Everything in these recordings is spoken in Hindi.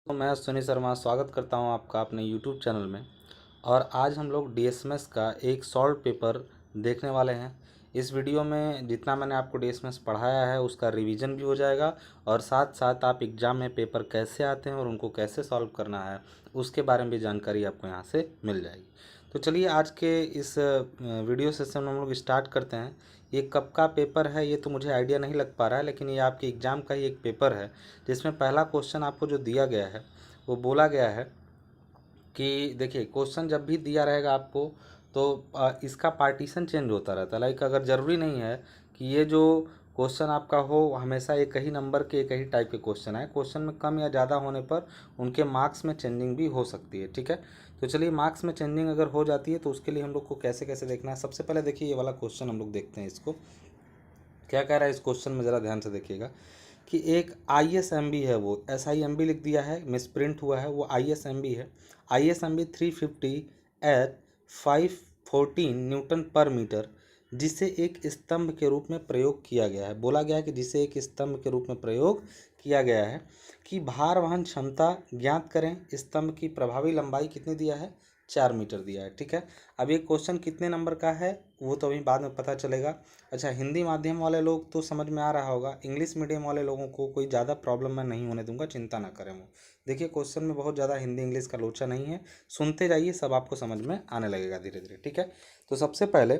तो मैं सुनील शर्मा स्वागत करता हूं आपका अपने YouTube चैनल में। और आज हम लोग DSMS का एक सॉल्व पेपर देखने वाले हैं। इस वीडियो में जितना मैंने आपको DSMS पढ़ाया है उसका रिवीजन भी हो जाएगा और साथ साथ आप एग्ज़ाम में पेपर कैसे आते हैं और उनको कैसे सॉल्व करना है उसके बारे में भी जानकारी आपको यहाँ से मिल जाएगी। तो चलिए आज के इस वीडियो सेशन में हम लोग स्टार्ट करते हैं। ये कब का पेपर है ये तो मुझे आइडिया नहीं लग पा रहा है, लेकिन ये आपके एग्ज़ाम का ही एक पेपर है जिसमें पहला क्वेश्चन आपको जो दिया गया है वो बोला गया है कि देखिए क्वेश्चन जब भी दिया रहेगा आपको तो इसका पार्टीशन चेंज होता रहता है। लाइक अगर ज़रूरी नहीं है कि ये जो क्वेश्चन आपका हो हमेशा एक ही नंबर के एक ही टाइप के क्वेश्चन आए। क्वेश्चन में कम या ज़्यादा होने पर उनके मार्क्स में चेंजिंग भी हो सकती है। ठीक है, तो चलिए मार्क्स में चेंजिंग अगर हो जाती है तो उसके लिए हम लोग को कैसे कैसे देखना है। सबसे पहले देखिए ये वाला क्वेश्चन हम लोग देखते हैं, इसको क्या कह रहा है। इस क्वेश्चन में ज़रा ध्यान से देखिएगा कि एक ISMB है, वो SIMB लिख दिया है, मिसप्रिंट हुआ है, वो ISMB है। ISMB 350 एट 514 न्यूटन पर मीटर, जिसे एक स्तंभ के रूप में प्रयोग किया गया है। बोला गया है कि जिसे एक स्तंभ के रूप में प्रयोग किया गया है कि भार वहन क्षमता ज्ञात करें। स्तंभ की प्रभावी लंबाई कितनी दिया है, 4 मीटर दिया है। ठीक है, अब ये क्वेश्चन कितने नंबर का है वो तो अभी बाद में पता चलेगा। अच्छा, हिंदी माध्यम वाले लोग तो समझ में आ रहा होगा, इंग्लिश मीडियम वाले लोगों को कोई ज़्यादा प्रॉब्लम मैं नहीं होने दूंगा, चिंता ना करें वो। देखिए क्वेश्चन में बहुत ज़्यादा हिंदी इंग्लिश का लोचा नहीं है, सुनते जाइए सब आपको समझ में आने लगेगा धीरे धीरे। ठीक है, तो सबसे पहले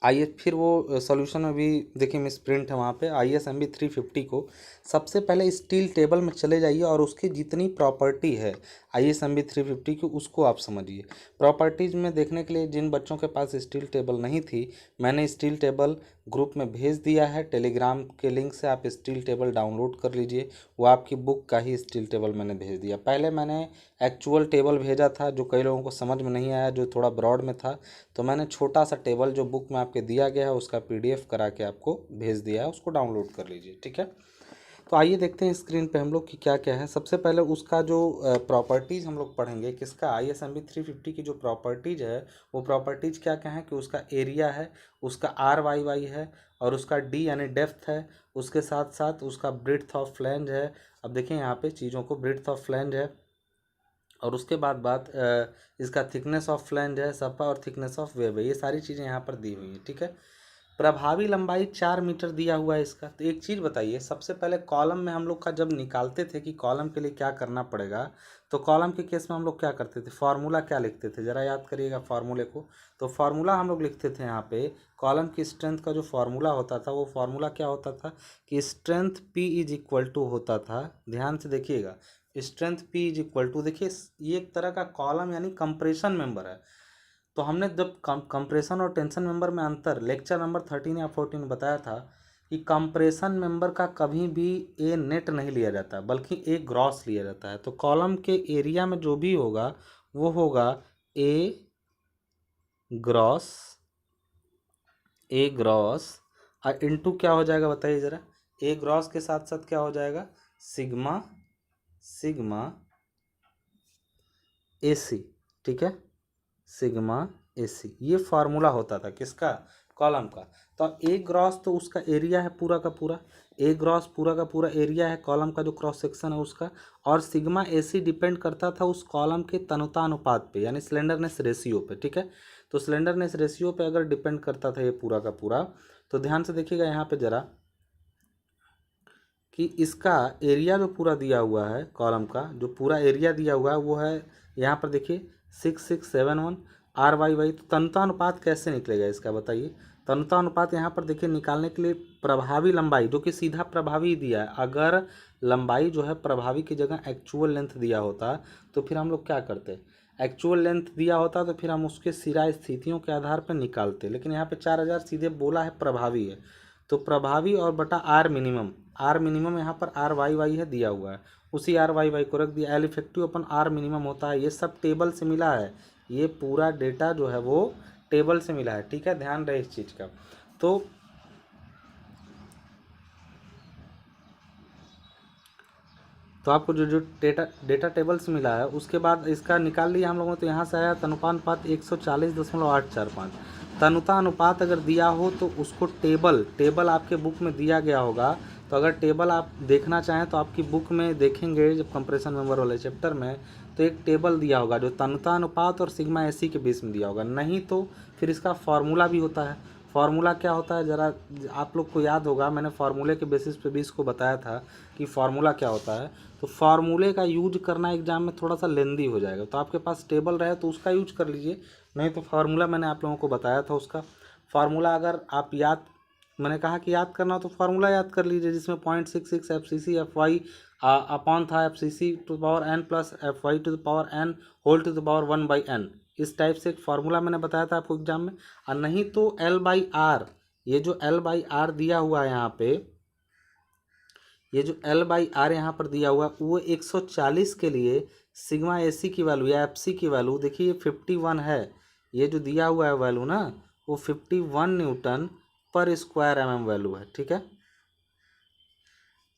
आइए फिर वो सॉल्यूशन में भी देखिए मिसप्रिंट है वहाँ पे। ISMB 350 को सबसे पहले स्टील टेबल में चले जाइए और उसकी जितनी प्रॉपर्टी है ISMB 350 की उसको आप समझिए। प्रॉपर्टीज़ में देखने के लिए जिन बच्चों के पास स्टील टेबल नहीं थी, मैंने स्टील टेबल ग्रुप में भेज दिया है। टेलीग्राम के लिंक से आप स्टील टेबल डाउनलोड कर लीजिए, वो आपकी बुक का ही स्टील टेबल मैंने भेज दिया। पहले मैंने एक्चुअल टेबल भेजा था जो कई लोगों को समझ में नहीं आया, जो थोड़ा ब्रॉड में था, तो मैंने छोटा सा टेबल जो बुक में आपके दिया गया है उसका PDF करा के आपको भेज दिया है, उसको डाउनलोड कर लीजिए। ठीक है, तो आइए देखते हैं स्क्रीन पे हम लोग कि क्या क्या है। सबसे पहले उसका जो प्रॉपर्टीज़ हम लोग पढ़ेंगे किसका, ISMB 350 की जो प्रॉपर्टीज़ है वो प्रॉपर्टीज़ क्या क्या है कि उसका एरिया है, उसका RYY है और उसका D यानी डेप्थ है, उसके साथ साथ उसका ब्रेड्थ ऑफ फ्लैंज है। अब देखिए यहाँ पे चीज़ों को, ब्रेड्थ ऑफ फ्लैंज है और उसके बाद बात इसका थिकनेस ऑफ फ्लैंज है, सपा और थिकनेस ऑफ वेब है। ये सारी चीज़ें यहाँ पर दी हुई हैं। ठीक है, प्रभावी लंबाई 4 मीटर दिया हुआ है इसका। तो एक चीज़ बताइए, सबसे पहले कॉलम में हम लोग का जब निकालते थे कि कॉलम के लिए क्या करना पड़ेगा, तो कॉलम के केस में हम लोग क्या करते थे, फार्मूला क्या लिखते थे, ज़रा याद करिएगा फार्मूले को। तो फार्मूला हम लोग लिखते थे यहाँ पे, कॉलम की स्ट्रेंथ का जो फार्मूला होता था वो फार्मूला क्या होता था कि strength P is equal to होता था, ध्यान से देखिएगा, strength P is equal to, देखिए ये एक तरह का कॉलम यानी कंप्रेशन मेंबर है। तो हमने जब कंप्रेशन और टेंशन मेंबर में अंतर लेक्चर नंबर 13 या 14 में बताया था कि कंप्रेशन मेंबर का कभी भी ए नेट नहीं लिया जाता बल्कि ए ग्रॉस लिया जाता है। तो कॉलम के एरिया में जो भी होगा वो होगा ए ग्रॉस, और इनटू क्या हो जाएगा बताइए ज़रा, ए ग्रॉस के साथ साथ क्या हो जाएगा, सिग्मा सिग्मा AC। ठीक है, सिग्मा AC, ये फार्मूला होता था किसका, कॉलम का। तो अब ए ग्रॉस तो उसका एरिया है पूरा का पूरा, ए ग्रॉस पूरा का पूरा एरिया है कॉलम का जो क्रॉस सेक्शन है उसका, और सिग्मा AC डिपेंड करता था उस कॉलम के तनुता अनुपात पे यानी स्लेंडरनेस रेशियो पे। ठीक है, तो स्लेंडरनेस रेशियो पे अगर डिपेंड करता था ये पूरा का पूरा, तो ध्यान से देखिएगा यहाँ पे ज़रा कि इसका एरिया जो पूरा दिया हुआ है, कॉलम का जो पूरा एरिया दिया हुआ है वो है यहाँ पर देखिए 6671 RYY। तो तनुतानुपात कैसे निकलेगा इसका बताइए। तनुतानुपात यहाँ पर देखिए निकालने के लिए प्रभावी लंबाई जो कि सीधा प्रभावी दिया है, अगर लंबाई जो है प्रभावी की जगह एक्चुअल लेंथ दिया होता तो फिर हम लोग क्या करते, एक्चुअल लेंथ दिया होता तो फिर हम उसके सिरा स्थितियों के आधार पर निकालते, लेकिन यहाँ पे 4000 सीधे बोला है प्रभावी है, तो प्रभावी और बटा आर मिनिमम यहाँ पर RYY है दिया हुआ है, उसी RYY को रख दिया। L effective upon R minimum होता है, ये सब टेबल से मिला है, ये पूरा डेटा जो है वो टेबल से मिला है। ठीक है, ध्यान रहे इस चीज़ का। तो आपको जो जो डेटा टेबल से मिला है उसके बाद इसका निकाल लिया हम लोगों ने, तो यहाँ से आया तनुपानुपात 140.845। तनुता अनुपात अगर दिया हो तो उसको टेबल आपके बुक में दिया गया होगा तो अगर टेबल आप देखना चाहें तो आपकी बुक में देखेंगे जब कंप्रेशन मेंबर वाले चैप्टर में, तो एक टेबल दिया होगा जो तन्यता अनुपात और सिग्मा एसी के बीच में दिया होगा। नहीं तो फिर इसका फार्मूला भी होता है। फार्मूला क्या होता है, ज़रा आप लोग को याद होगा, मैंने फार्मूले के बेसिस पे भी इसको बताया था कि फार्मूला क्या होता है। तो फार्मूले का यूज करना एग्जाम में थोड़ा सा लेंदी हो जाएगा, तो आपके पास टेबल रहे तो उसका यूज कर लीजिए, नहीं तो फार्मूला मैंने आप लोगों को बताया था उसका। फार्मूला अगर आप याद, मैंने कहा कि याद करना, तो फार्मूला याद कर लीजिए, जिसमें 0.66 FCC FY अपॉन था FCC to the power n plus FY to the power n whole to the power 1/n। इस टाइप से एक फार्मूला मैंने बताया था आपको एग्जाम में। और नहीं तो L/R, ये जो L/R दिया हुआ है यहाँ पे, ये जो L/R यहाँ पर दिया हुआ है वो 140 के लिए सिग्मा AC की वैल्यू या FC की वैल्यू देखिए 51 है। ये जो दिया हुआ है वैल्यू ना, वो 51 न्यूटन पर स्क्वायर mm वैल्यू है, ठीक है,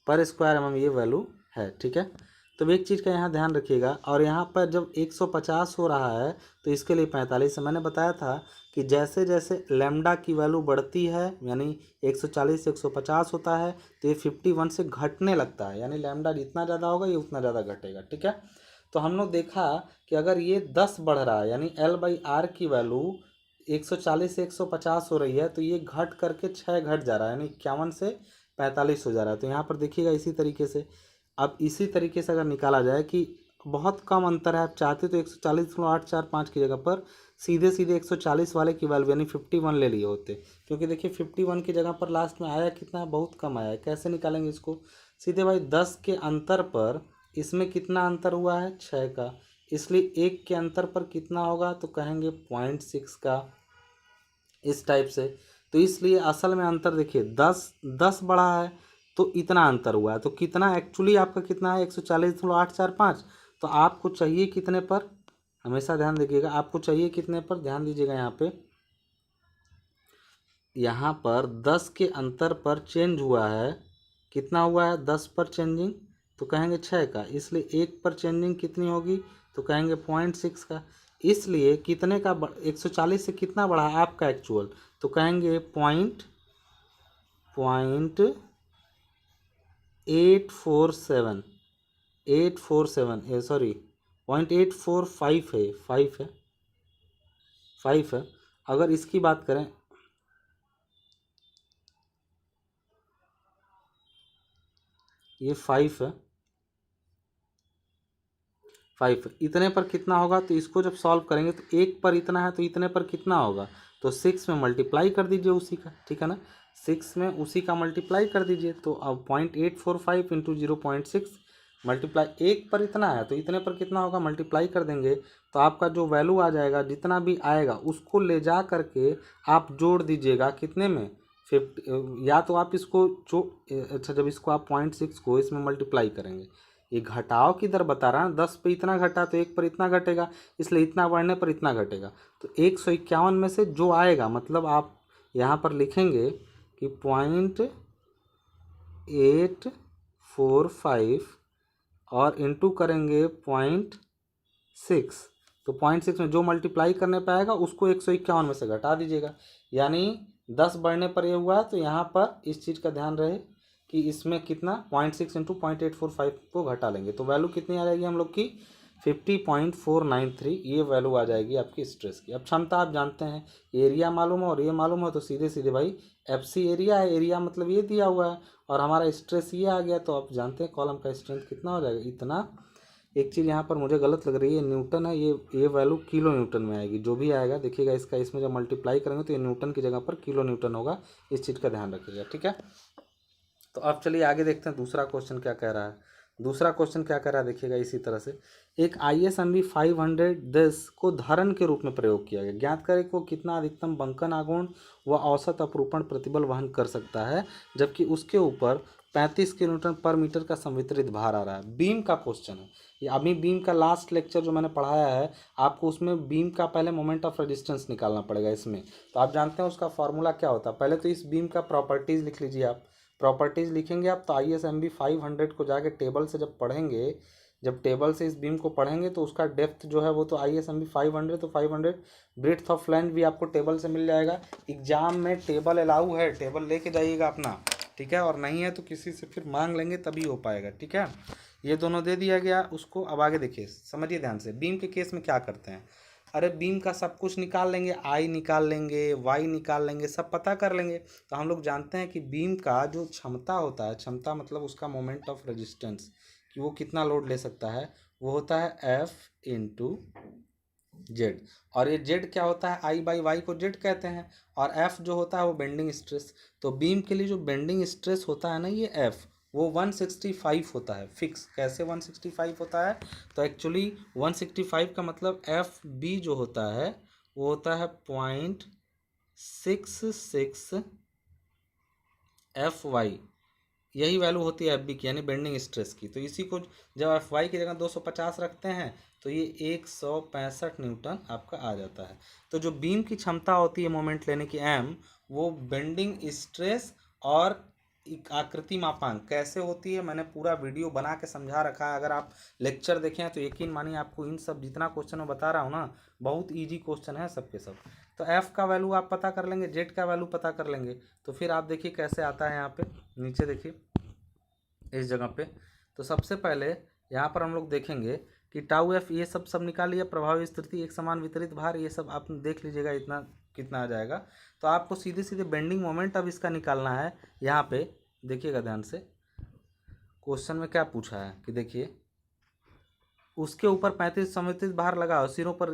पर स्क्वायर mm ये वैल्यू है, ठीक है। तो एक चीज़ का यहाँ ध्यान रखिएगा। और यहाँ पर जब 150 हो रहा है तो इसके लिए 45 है। मैंने बताया था कि जैसे जैसे लैम्डा की वैल्यू बढ़ती है, यानी 140 से 150 होता है, तो ये 51 से घटने लगता है, यानी लैम्डा जितना ज़्यादा होगा ये उतना ज़्यादा घटेगा, ठीक है। तो हम लोग देखा कि अगर ये 10 बढ़ रहा है, यानी L/R की वैल्यू 140 से 150 हो रही है, तो ये घट करके 6 घट जा रहा है, यानी 51 से 45 हो जा रहा है। तो यहाँ पर देखिएगा इसी तरीके से, अब इसी तरीके से अगर निकाला जाए कि बहुत कम अंतर है, आप चाहते तो 140.845 की जगह पर सीधे सीधे 140 वाले की वैल्यू यानी 51 ले लिए होते, क्योंकि देखिए 51 की जगह पर लास्ट में आया कितना, बहुत कम आया है। कैसे निकालेंगे इसको, सीधे भाई 10 के अंतर पर इसमें कितना अंतर हुआ है, 6 का, इसलिए 1 के अंतर पर कितना होगा, तो कहेंगे 0.6 का, इस टाइप से। तो इसलिए असल में अंतर देखिए 10 बढ़ा है तो इतना अंतर हुआ है। तो कितना एक्चुअली आपका कितना है, 140.845। तो आपको चाहिए कितने पर, हमेशा ध्यान रखिएगा, आपको चाहिए कितने पर, ध्यान दीजिएगा यहाँ पर 10 के अंतर पर चेंज हुआ है, कितना हुआ है, 10 पर चेंजिंग, तो कहेंगे 6 का, इसलिए 1 पर चेंजिंग कितनी होगी, तो कहेंगे 0.6 का। इसलिए कितने का 140 से कितना बढ़ा है आपका एक्चुअल, तो कहेंगे पॉइंट 847 सॉरी 0.845 है, 5 है। अगर इसकी बात करें, ये 5 है, 5 इतने पर कितना होगा, तो इसको जब सॉल्व करेंगे तो 1 पर इतना है तो इतने पर कितना होगा, तो 6 में मल्टीप्लाई कर दीजिए उसी का, ठीक है ना, 6 में उसी का मल्टीप्लाई कर दीजिए। तो अब 0.845 इंटू 0.6 मल्टीप्लाई, 1 पर इतना है तो इतने पर कितना होगा, मल्टीप्लाई कर देंगे, तो आपका जो वैल्यू आ जाएगा, जितना भी आएगा उसको ले जा करके आप जोड़ दीजिएगा कितने में, 50, या तो आप इसको जो, अच्छा जब इसको आप 0.6 को इसमें मल्टीप्लाई करेंगे, ये घटाव की दर बता रहा है, 10 पे इतना घटा तो 1 पर इतना घटेगा, इसलिए इतना बढ़ने पर इतना घटेगा। तो 151 में से जो आएगा, मतलब आप यहाँ पर लिखेंगे कि 0.845 और इंटू करेंगे 0.6, तो 0.6 में जो मल्टीप्लाई करने पे आएगा उसको 151 में से घटा दीजिएगा, यानी 10 बढ़ने पर ये हुआ। तो यहाँ पर इस चीज़ का ध्यान रहे कि इसमें कितना 0.6 इंटू 0.845 को घटा लेंगे, तो वैल्यू कितनी आ जाएगी हम लोग की 50.493, ये वैल्यू आ जाएगी आपकी स्ट्रेस की। अब क्षमता आप जानते हैं, एरिया मालूम है और ये मालूम है, तो सीधे सीधे भाई FC एरिया है, एरिया मतलब ये दिया हुआ है और हमारा स्ट्रेस ये आ गया, तो आप जानते हैं कॉलम का स्ट्रेंथ कितना हो जाएगा, इतना। एक चीज़ यहाँ पर मुझे गलत लग रही है, न्यूटन है, ये वैल्यू किलो न्यूटन में आएगी, जो भी आएगा देखिएगा इसका, इसमें जब मल्टीप्लाई करेंगे तो ये न्यूटन की जगह पर किलो न्यूटन होगा, इस चीज़ का ध्यान रखिएगा, ठीक है। तो अब चलिए आगे देखते हैं दूसरा क्वेश्चन क्या कह रहा है। दूसरा क्वेश्चन क्या कह रहा है देखिएगा इसी तरह से, एक ISMB 510 को धारण के रूप में प्रयोग किया गया, ज्ञात करें कि वो कितना अधिकतम बंकन आघूर्ण व औसत अपरूपण प्रतिबल वहन कर सकता है, जबकि उसके ऊपर 35 किलोन्यूटन पर मीटर का संवितरित भार आ रहा है। बीम का क्वेश्चन है ये, अभी बीम का लास्ट लेक्चर जो मैंने पढ़ाया है आपको, उसमें बीम का पहले मोमेंट ऑफ रेजिस्टेंस निकालना पड़ेगा इसमें, तो आप जानते हैं उसका फॉर्मूला क्या होता है। पहले तो इस बीम का प्रॉपर्टीज़ लिख लीजिए आप, प्रॉपर्टीज़ लिखेंगे आप तो ISMB 500 को जाके टेबल से जब पढ़ेंगे, जब टेबल से इस बीम को पढ़ेंगे तो उसका डेप्थ जो है वो तो ISMB 500, तो 500 ब्रेड्थ ऑफ फ्लैंज भी आपको टेबल से मिल जाएगा। एग्जाम में टेबल अलाउ है, टेबल लेके जाइएगा अपना, ठीक है, और नहीं है तो किसी से फिर मांग लेंगे तभी हो पाएगा। ठीक है, ये दोनों दे दिया गया उसको। अब आगे देखिए, समझिए ध्यान से, बीम के केस में क्या करते हैं। अरे बीम का सब कुछ निकाल लेंगे, आई निकाल लेंगे, वाई निकाल लेंगे, सब पता कर लेंगे। तो हम लोग जानते हैं कि बीम का जो क्षमता होता है, क्षमता मतलब उसका मोमेंट ऑफ रेजिस्टेंस, कि वो कितना लोड ले सकता है, वो होता है एफ इंटू जेड। और ये जेड क्या होता है, आई बाई वाई को जेड कहते हैं। और एफ जो होता है वो बेंडिंग स्ट्रेस। तो बीम के लिए जो बेंडिंग स्ट्रेस होता है ना, ये एफ, वो 165 होता है फिक्स। कैसे 165 होता है, तो एक्चुअली 165 का मतलब एफ बी जो होता है वो होता है 0.66 एफ वाई। यही वैल्यू होती है एफ बी की, यानी बेंडिंग स्ट्रेस की। तो इसी को जब एफ वाई की जगह 250 रखते हैं तो ये 165 न्यूटन आपका आ जाता है। तो जो बीम की क्षमता होती है मोमेंट लेने की एम, वो बेंडिंग स्ट्रेस और आकृति मापांक कैसे होती है मैंने पूरा वीडियो बना के समझा रखा है। अगर आप लेक्चर देखें तो यकीन मानिए आपको इन सब जितना क्वेश्चन मैं बता रहा हूँ ना, बहुत ईजी क्वेश्चन है सब के सब। तो एफ का वैल्यू आप पता कर लेंगे, जेड का वैल्यू पता कर लेंगे। तो फिर आप देखिए कैसे आता है, यहाँ पे नीचे देखिए इस जगह पे। तो सबसे पहले यहाँ पर हम लोग देखेंगे कि टाउ एफ, ये सब निकाल लिया, प्रभावी स्थिति, एक समान वितरित भार, ये सब आप देख लीजिएगा इतना कितना आ जाएगा। तो आपको सीधे सीधे बेंडिंग मोमेंट अब इसका निकालना है। यहाँ पे देखिएगा ध्यान से, क्वेश्चन में क्या पूछा है कि देखिए, उसके ऊपर 35 समर्थित भार लगा, सिरों पर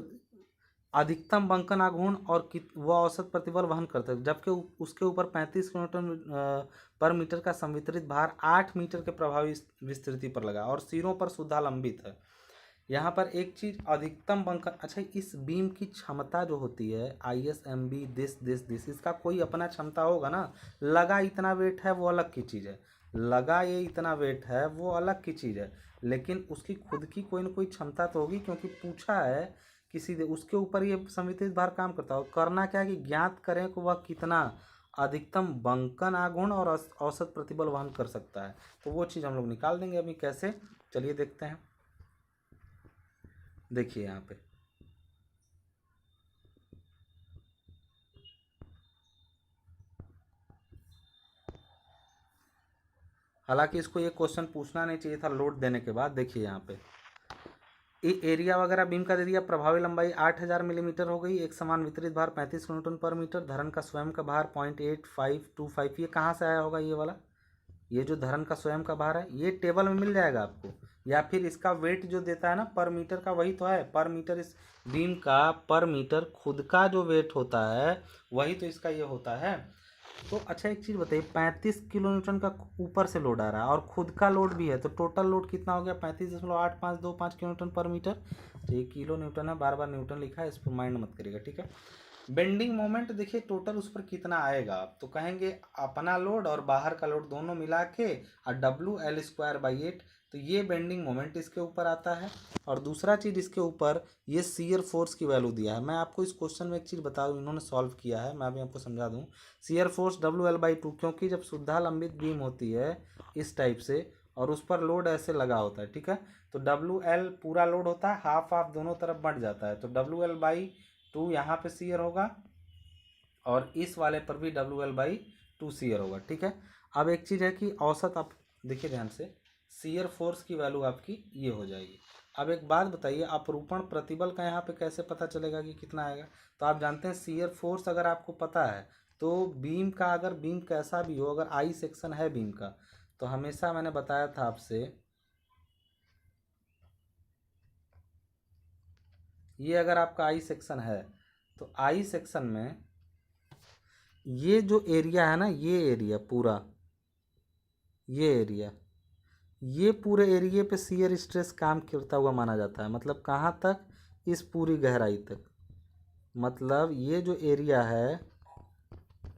अधिकतम बंकन आघूर्ण और वह औसत प्रतिबल वहन करते हैं, जबकि उसके ऊपर 35 किलोन्यूटन पर मीटर का संवितरित भार 8 मीटर के प्रभावी विस्तृति पर लगा और सिरों पर सुधालंबित है। यहाँ पर एक चीज, अधिकतम बंकन, अच्छा इस बीम की क्षमता जो होती है ISMB दिस, इसका कोई अपना क्षमता होगा ना। लगा इतना वेट है वो अलग की चीज़ है, लगा ये इतना वेट है वो अलग की चीज़ है, लेकिन उसकी खुद की कोई ना कोई क्षमता तो होगी, क्योंकि पूछा है किसी उसके ऊपर ये संवितरित भार काम करता हो। करना क्या है कि ज्ञात करें कि वह कितना अधिकतम बंकन आघूर्ण और औसत प्रतिबल वहन कर सकता है। तो वो चीज़ हम लोग निकाल देंगे अभी कैसे, चलिए देखते हैं। देखिए यहाँ पे हालांकि इसको ये क्वेश्चन पूछना नहीं चाहिए था लोड देने के बाद। देखिए यहाँ पे एरिया वगैरह बीम का दे दिया, प्रभावी लंबाई 8000 मिलीमीटर हो गई, एक समान वितरित भार 35 न्यूटन पर मीटर, धरन का स्वयं का भार 0.8525। ये कहाँ से आया होगा ये वाला, ये जो धरन का स्वयं का भार है ये टेबल में मिल जाएगा आपको, या फिर इसका वेट जो देता है ना पर मीटर का, वही तो है पर मीटर। इस बीम का पर मीटर खुद का जो वेट होता है वही तो इसका ये होता है। तो अच्छा एक चीज़ बताइए, 35 किलो न्यूटन का ऊपर से लोड आ रहा है और खुद का लोड भी है, तो टोटल लोड कितना हो गया, 35.8525 किलो न्यूटन पर मीटर। तो ये किलो न्यूटन है, बार बार न्यूटन लिखा है, इस पर माइंड मत करिएगा, ठीक है। बेंडिंग मोमेंट देखिए टोटल उस पर कितना आएगा, आप तो कहेंगे अपना लोड और बाहर का लोड दोनों मिला के और WL²/8। तो ये बेंडिंग मोमेंट इसके ऊपर आता है। और दूसरा चीज़ इसके ऊपर ये शियर फोर्स की वैल्यू दिया है। मैं आपको इस क्वेश्चन में एक चीज़ बता दूँ, इन्होंने सॉल्व किया है, मैं भी आपको समझा दूँ। शियर फोर्स WL/2, क्योंकि जब शुद्धा लंबित बीम होती है इस टाइप से और उस पर लोड ऐसे लगा होता है, ठीक है, तो WL पूरा लोड होता है, हाफ हाफ दोनों तरफ बढ़ जाता है, तो WL/2 यहाँ पे शियर होगा और इस वाले पर भी WL/2 शियर होगा, ठीक है। अब एक चीज़ है कि औसत, आप देखिए ध्यान से, शियर फोर्स की वैल्यू आपकी ये हो जाएगी। अब एक बात बताइए, अपरूपण प्रतिबल का यहाँ पे कैसे पता चलेगा कि कितना आएगा। तो आप जानते हैं शियर फोर्स अगर आपको पता है तो बीम का, अगर बीम कैसा भी हो, अगर आई सेक्शन है बीम का, तो हमेशा मैंने बताया था आपसे, ये अगर आपका आई सेक्शन है तो आई सेक्शन में ये जो एरिया है ना, ये एरिया पूरा, ये एरिया, ये पूरे एरिया पे शियर स्ट्रेस काम करता हुआ माना जाता है। मतलब कहाँ तक, इस पूरी गहराई तक, मतलब ये जो एरिया है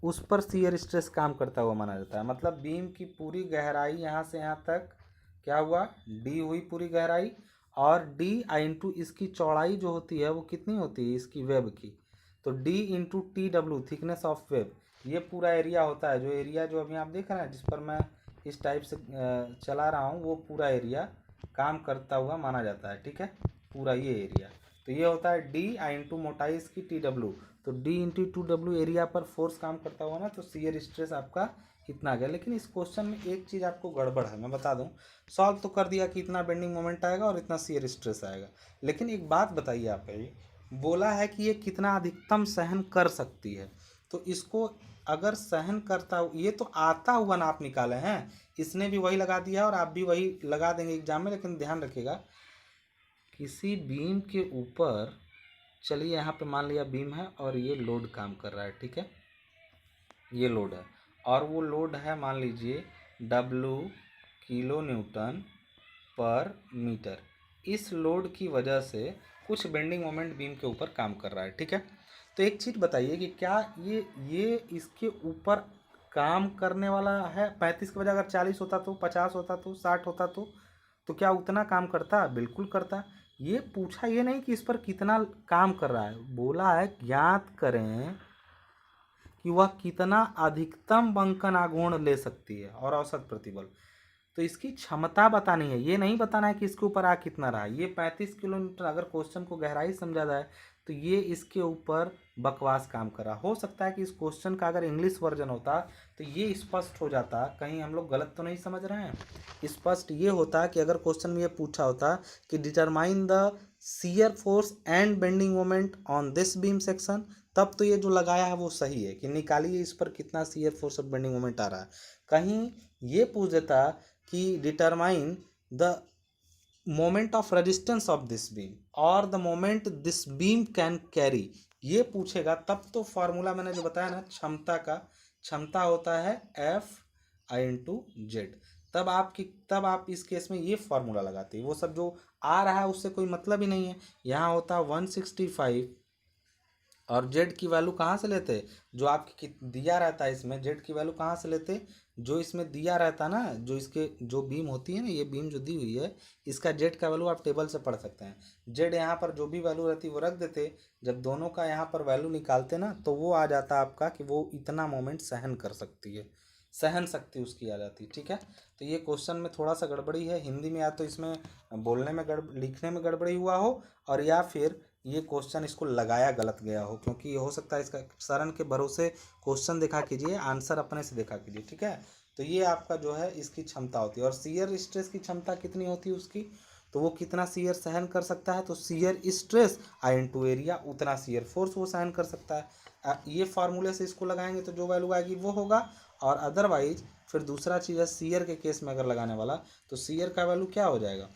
उस पर शियर स्ट्रेस काम करता हुआ माना जाता है। मतलब बीम की पूरी गहराई यहाँ से यहाँ तक क्या हुआ, D हुई पूरी गहराई, और D इंटू इसकी चौड़ाई जो होती है वो कितनी होती है इसकी वेब की, तो D into TW thickness of web, ये पूरा एरिया होता है। जो एरिया जो अभी आप देख रहे हैं जिस पर मैं इस टाइप से चला रहा हूँ, वो पूरा एरिया काम करता हुआ माना जाता है, ठीक है, पूरा ये एरिया। तो ये होता है D इंटू मोटाई इसकी TW, तो D इंटू 2W एरिया पर फोर्स काम करता हुआ ना, तो शियर स्ट्रेस आपका इतना आ गया। लेकिन इस क्वेश्चन में एक चीज़ आपको गड़बड़ है, मैं बता दूं। सॉल्व तो कर दिया कि इतना बेंडिंग मोमेंट आएगा और इतना शियर स्ट्रेस आएगा, लेकिन एक बात बताइए आप, ये बोला है कि ये कितना अधिकतम सहन कर सकती है। तो इसको अगर सहन करता, ये तो आता हुआ ना आप निकाले हैं, इसने भी वही लगा दिया और आप भी वही लगा देंगे एग्जाम में। लेकिन ध्यान रखिएगा, किसी बीम के ऊपर, चलिए यहाँ पे मान लिया बीम है और ये लोड काम कर रहा है, ठीक है, ये लोड है और वो लोड है मान लीजिए W किलो न्यूटन पर मीटर। इस लोड की वजह से कुछ बेंडिंग मोमेंट बीम के ऊपर काम कर रहा है, ठीक है। तो एक चीज़ बताइए कि क्या ये इसके ऊपर काम करने वाला है? 35 के बजाय अगर 40 होता तो, 50 होता तो, 60 होता तो क्या उतना काम करता? बिल्कुल करता। ये पूछा ये नहीं कि इस पर कितना काम कर रहा है, बोला है ज्ञात करें कि वह कितना अधिकतम बंकन आघूर्ण ले सकती है और औसत प्रतिबल। तो इसकी क्षमता बतानी है, ये नहीं बताना है कि इसके ऊपर आ कितना रहा। ये 35 किलोमीटर, अगर क्वेश्चन को गहराई समझा जाए तो ये इसके ऊपर बकवास काम कर रहा। हो सकता है कि इस क्वेश्चन का अगर इंग्लिश वर्जन होता तो ये स्पष्ट हो जाता, कहीं हम लोग गलत तो नहीं समझ रहे हैं। स्पष्ट ये होता कि अगर क्वेश्चन में ये पूछा होता कि determine the shear force and bending moment on this beam section, तब तो ये जो लगाया है वो सही है कि निकालिए इस पर कितना शियर फोर्स और बेंडिंग मोमेंट आ रहा है। कहीं ये पूछ देता कि determine the moment of resistance of this beam और the moment this beam can carry, ये पूछेगा, तब तो फॉर्मूला मैंने जो बताया ना क्षमता का, क्षमता होता है F/Z। तब आप इस केस में ये फॉर्मूला लगाते हैं। वो सब जो आ रहा है उससे कोई मतलब ही नहीं है। यहाँ होता है 165 और जेड की वैल्यू कहाँ से लेते? जो आपकी दिया रहता है इसमें, जेड की वैल्यू कहाँ से लेते? जो इसमें दिया रहता ना, जो इसके जो बीम होती है ना, ये बीम जो दी हुई है, इसका जेड का वैल्यू आप टेबल से पढ़ सकते हैं। जेड यहाँ पर जो भी वैल्यू रहती है वो रख देते। जब दोनों का यहाँ पर वैल्यू निकालते ना, तो वो आ जाता आपका कि वो इतना मोमेंट सहन कर सकती है, सहन शक्ति उसकी आ जाती है, ठीक है। तो ये क्वेश्चन में थोड़ा सा गड़बड़ी है हिंदी में, या तो इसमें बोलने में लिखने में गड़बड़ी हुआ हो, और या फिर ये क्वेश्चन इसको लगाया गलत गया हो, क्योंकि ये हो सकता है इसका सरन के भरोसे क्वेश्चन देखा कीजिए, आंसर अपने से देखा कीजिए, ठीक है। तो ये आपका जो है इसकी क्षमता होती है। और शियर स्ट्रेस की क्षमता कितनी होती है उसकी, तो वो कितना शियर सहन कर सकता है, तो shear stress I into area, उतना शियर फोर्स वो सहन कर सकता है। ये फार्मूले से इसको लगाएंगे तो जो वैल्यू आएगी वो होगा। और अदरवाइज फिर दूसरा चीज़ है शियर के केस में अगर लगाने वाला, तो शियर का वैल्यू क्या हो जाएगा?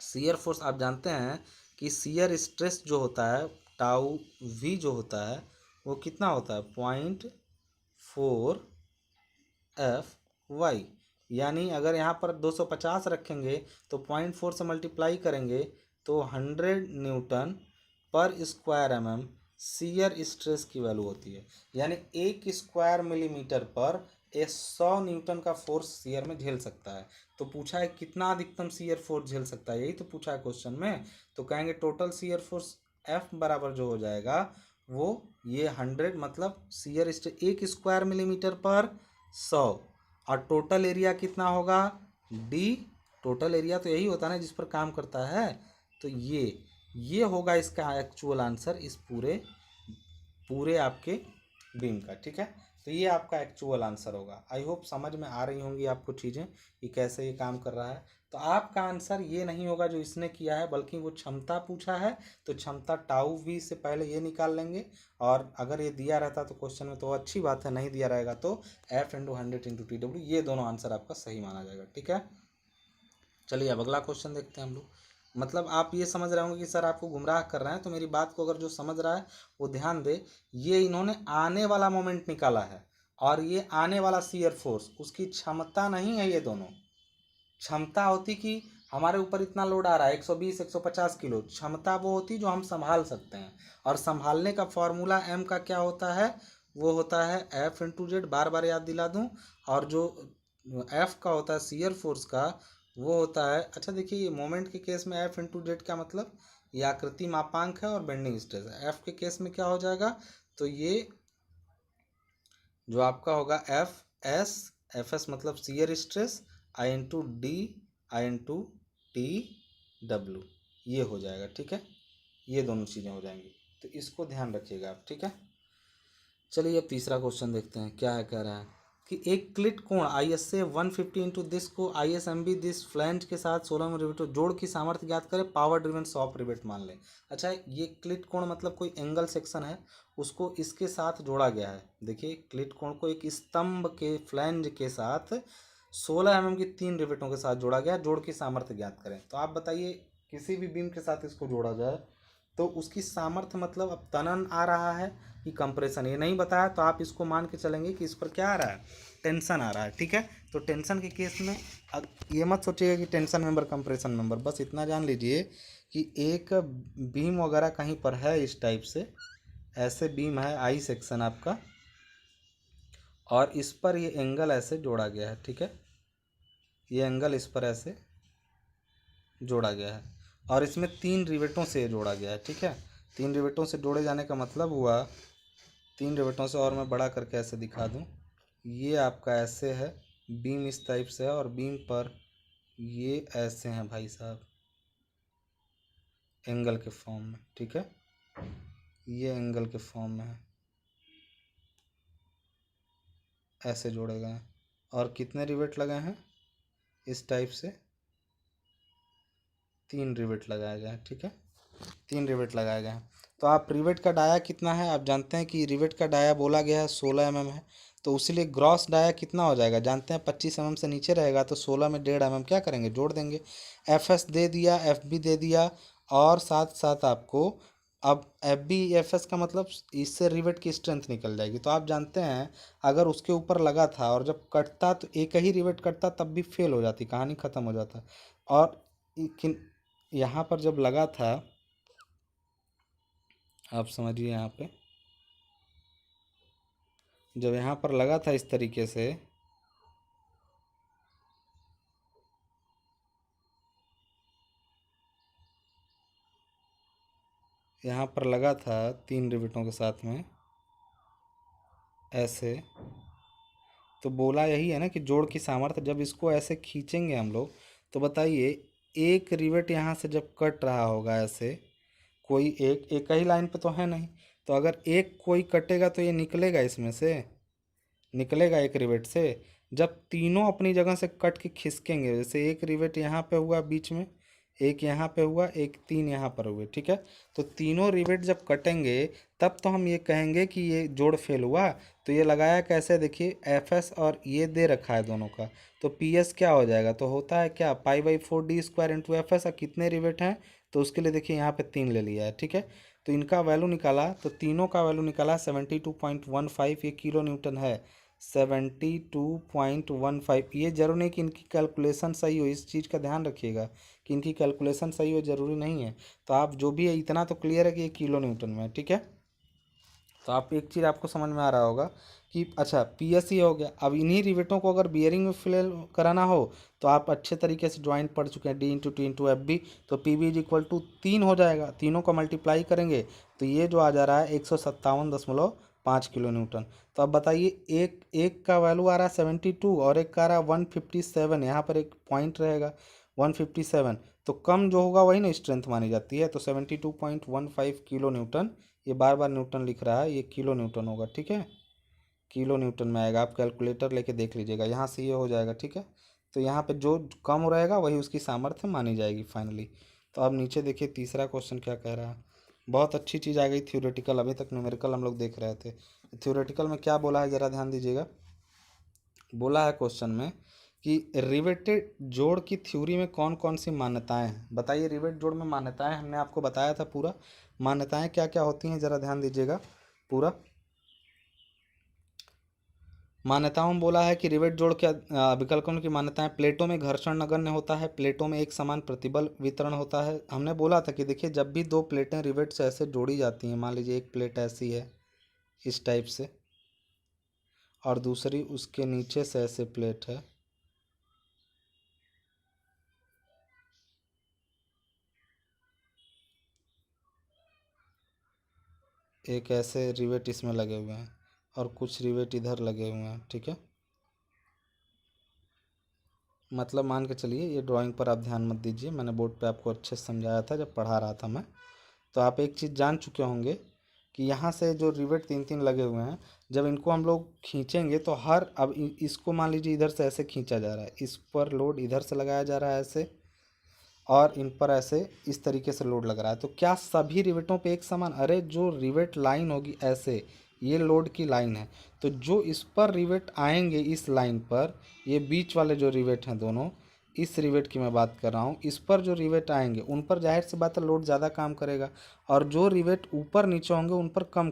शियर फोर्स आप जानते हैं कि शियर स्ट्रेस जो होता है टाउ वी जो होता है वो कितना होता है? 0.4 F/y। यानी अगर यहाँ पर 250 रखेंगे तो 0.4 से मल्टीप्लाई करेंगे तो 100 न्यूटन पर स्क्वायर mm शियर स्ट्रेस की वैल्यू होती है। यानी 1 स्क्वायर मिलीमीटर पर 100 न्यूटन का फोर्स शियर में झेल सकता है। तो पूछा है कितना अधिकतम शियर फोर्स झेल सकता है, यही तो पूछा है क्वेश्चन में। तो कहेंगे टोटल शियर फोर्स F बराबर जो हो जाएगा वो ये 100, मतलब शियर स्ट्रेस 1 स्क्वायर मिलीमीटर पर 100, और टोटल एरिया कितना होगा? D। टोटल एरिया तो यही होता है ना जिस पर काम करता है। तो ये होगा इसका एक्चुअल आंसर इस पूरे पूरे आपके बीम का, ठीक है। तो ये आपका एक्चुअल आंसर होगा। आई होप समझ में आ रही होंगी आपको चीज़ें कि कैसे ये काम कर रहा है। तो आपका आंसर ये नहीं होगा जो इसने किया है, बल्कि वो क्षमता पूछा है तो क्षमता टाउ वी से पहले ये निकाल लेंगे। और अगर ये दिया रहता तो क्वेश्चन में तो अच्छी बात है, नहीं दिया रहेगा तो F/100 × TW, ये दोनों आंसर आपका सही माना जाएगा, ठीक है। चलिए अब अगला क्वेश्चन देखते हैं हम लोग। मतलब आप ये समझ रहे होंगे कि सर आपको गुमराह कर रहे हैं, तो मेरी बात को अगर जो समझ रहा है वो ध्यान दे। ये इन्होंने आने वाला मोमेंट निकाला है और ये आने वाला शियर फोर्स, उसकी क्षमता नहीं है। ये दोनों क्षमता होती कि हमारे ऊपर इतना लोड आ रहा है 120 150 किलो, क्षमता वो होती जो हम संभाल सकते हैं। और संभालने का फॉर्मूला एम का क्या होता है? वो होता है F/Z, बार बार याद दिला दूं। और जो एफ का होता है शियर फोर्स का, वो होता है, अच्छा देखिए ये मोमेंट के केस में F/Z का मतलब ये आकृति मापांक है और बेंडिंग स्ट्रेस है। एफ के केस में क्या हो जाएगा? तो ये जो आपका होगा F/S मतलब शियर स्ट्रेस, I/D/T/W, ये हो जाएगा, ठीक है। ये दोनों चीज़ें हो जाएंगी, तो इसको ध्यान रखिएगा आप, ठीक है। चलिए अब तीसरा क्वेश्चन देखते हैं क्या है, कह रहा है कि एक क्लिट कोण ISA 150 इंटू दिस को ISMB दिस फ्लैंज के साथ 16 में रिवेट जोड़ की सामर्थ्य ज्ञात करें, पावर ड्रिवन सॉफ्ट रिवेट मान लें। अच्छा, ये क्लिट कोण मतलब कोई एंगल सेक्शन है, उसको इसके साथ जोड़ा गया है। देखिए, क्लिट कोण को एक स्तंभ के फ्लैंज के साथ 16 mm की 3 रिवेटों के साथ जोड़ा गया। जोड़ की सामर्थ्य ज्ञात करें। तो आप बताइए, किसी भी बीम के साथ इसको जोड़ा जाए तो उसकी सामर्थ्य मतलब अब तनन आ रहा है कि कंप्रेशन, ये नहीं बताया तो आप इसको मान के चलेंगे कि इस पर क्या आ रहा है, टेंशन आ रहा है। ठीक है, तो टेंशन के केस में अब ये मत सोचिएगा कि टेंशन मेंबर कंप्रेशन मेंबर, बस इतना जान लीजिए कि एक बीम वगैरह कहीं पर है इस टाइप से, ऐसे बीम है आई सेक्शन आपका, और इस पर ये एंगल ऐसे जोड़ा गया है। ठीक है, ये एंगल इस पर ऐसे जोड़ा गया है और इसमें 3 रिवेटों से जोड़ा गया है। ठीक है, 3 रिवेटों से जोड़े जाने का मतलब हुआ 3 रिवेटों से, और मैं बड़ा करके ऐसे दिखा दूं, ये आपका ऐसे है, बीम इस टाइप से है और बीम पर ये ऐसे हैं भाई साहब, एंगल के फॉर्म में। ठीक है, ये एंगल के फॉर्म में है, ऐसे जोड़े गए हैं। और कितने रिवेट लगे हैं इस टाइप से, 3 रिवेट लगाए गए हैं। ठीक है, 3 रिवेट लगाए गए हैं। तो आप रिवेट का डाया कितना है आप जानते हैं कि रिवेट का डाया बोला गया है 16 mm है, तो उसीलिए ग्रॉस डाया कितना हो जाएगा जानते हैं, 25 mm से नीचे रहेगा तो 16 में 1.5 mm क्या करेंगे, जोड़ देंगे। FS दे दिया, FB दे दिया, और साथ साथ आपको अब FB FS का मतलब इससे रिवेट की स्ट्रेंथ निकल जाएगी। तो आप जानते हैं अगर उसके ऊपर लगा था और जब कटता तो एक ही रिवेट कटता तब भी फेल हो जाती, कहानी ख़त्म हो जाता। और यहाँ पर जब लगा था, आप समझिए, यहाँ पे जब यहाँ पर लगा था इस तरीके से, यहाँ पर लगा था 3 रिवेटों के साथ में ऐसे, तो बोला यही है ना कि जोड़ की सामर्थ्य, जब इसको ऐसे खींचेंगे हम लोग तो बताइए, एक रिवेट यहाँ से जब कट रहा होगा ऐसे, कोई एक ही लाइन पे तो है नहीं, तो अगर एक कोई कटेगा तो ये निकलेगा, इसमें से निकलेगा एक रिवेट से। जब तीनों अपनी जगह से कट के खिसकेंगे, जैसे एक रिवेट यहाँ पे हुआ बीच में, एक यहाँ पे हुआ, एक 3 यहाँ पर हुए। ठीक है, तो तीनों रिवेट जब कटेंगे तब तो हम ये कहेंगे कि ये जोड़ फेल हुआ। तो ये लगाया कैसे, देखिए FS और ये दे रखा है दोनों का, तो PS क्या हो जाएगा, तो होता है क्या, पाई/4d² इंटू FS। और कितने रिवेट हैं तो उसके लिए देखिए यहाँ पे 3 ले लिया है। ठीक है, तो इनका वैल्यू निकाला, तो तीनों का वैल्यू निकाला 72.15, ये किलो न्यूटन है। 72.15, ये जरूर नहीं कि इनकी कैलकुलेशन सही हो, इस चीज़ का ध्यान रखिएगा कि इनकी कैलकुलेशन सही हो, ज़रूरी नहीं है। तो आप जो भी है, इतना तो क्लियर है कि ये किलो न्यूटन में है। ठीक है, तो आप एक चीज़ आपको समझ में आ रहा होगा कि अच्छा PS हो गया। अब इन्हीं रिवेटों को अगर बियरिंग में फिल कराना हो तो आप अच्छे तरीके से ज्वाइंट पढ़ चुके हैं, D/T/FB, तो PB = 3 हो जाएगा। तीनों को मल्टीप्लाई करेंगे तो ये जो आ जा रहा है 157.5 किलो न्यूटन। तो अब बताइए, एक एक का वैल्यू आ रहा है 72 और एक का आ रहा है 157, यहाँ पर एक पॉइंट रहेगा 157, तो कम जो होगा वही ना स्ट्रेंथ मानी जाती है। तो 72.15 किलो न्यूटन, ये बार बार न्यूटन लिख रहा है, ये किलो न्यूटन होगा। ठीक है, किलो न्यूटन में आएगा, आप कैलकुलेटर लेके देख लीजिएगा, यहाँ से ये हो जाएगा। ठीक है, तो यहाँ पे जो कम रहेगा वही उसकी सामर्थ्य मानी जाएगी फाइनली। तो अब नीचे देखिए तीसरा क्वेश्चन क्या कह रहा है, बहुत अच्छी चीज़ आ गई थ्योरेटिकल, अभी तक न्यूमेरिकल हम लोग देख रहे थे। थ्योरेटिकल में क्या बोला है ज़रा ध्यान दीजिएगा। बोला है क्वेश्चन में कि रिवेटेड जोड़ की थ्योरी में कौन कौन सी मान्यताएं हैं, बताइए। रिवेट जोड़ में मान्यताएं हमने आपको बताया था पूरा, मान्यताएं क्या क्या होती हैं ज़रा ध्यान दीजिएगा पूरा। मान्यताओं में बोला है कि रिवेट जोड़ के विकल्पों की मान्यताएं, प्लेटों में घर्षण नगण्य होता है, प्लेटों में एक समान प्रतिबल वितरण होता है। हमने बोला था कि देखिए, जब भी दो प्लेटें रिवेट से ऐसे जोड़ी जाती हैं, मान लीजिए एक प्लेट ऐसी है इस टाइप से और दूसरी उसके नीचे से ऐसे प्लेट है, एक ऐसे रिवेट इसमें लगे हुए हैं और कुछ रिवेट इधर लगे हुए हैं। ठीक है, मतलब मान के चलिए, ये ड्राइंग पर आप ध्यान मत दीजिए, मैंने बोर्ड पे आपको अच्छे से समझाया था जब पढ़ा रहा था मैं। तो आप एक चीज़ जान चुके होंगे कि यहाँ से जो रिवेट तीन तीन लगे हुए हैं, जब इनको हम लोग खींचेंगे तो अब इसको मान लीजिए इधर से ऐसे खींचा जा रहा है, इस पर लोड इधर से लगाया जा रहा है ऐसे, और इन पर ऐसे इस तरीके से लोड लग रहा है। तो क्या सभी रिवेटों पे एक समान, अरे जो रिवेट लाइन होगी ऐसे, ये लोड की लाइन है, तो जो इस पर रिवेट आएंगे इस लाइन पर, ये बीच वाले जो रिवेट हैं दोनों, इस रिवेट की मैं बात कर रहा हूँ, इस पर जो रिवेट आएंगे उन पर जाहिर सी बात है लोड ज़्यादा काम करेगा, और जो रिवेट ऊपर नीचे होंगे उन पर कम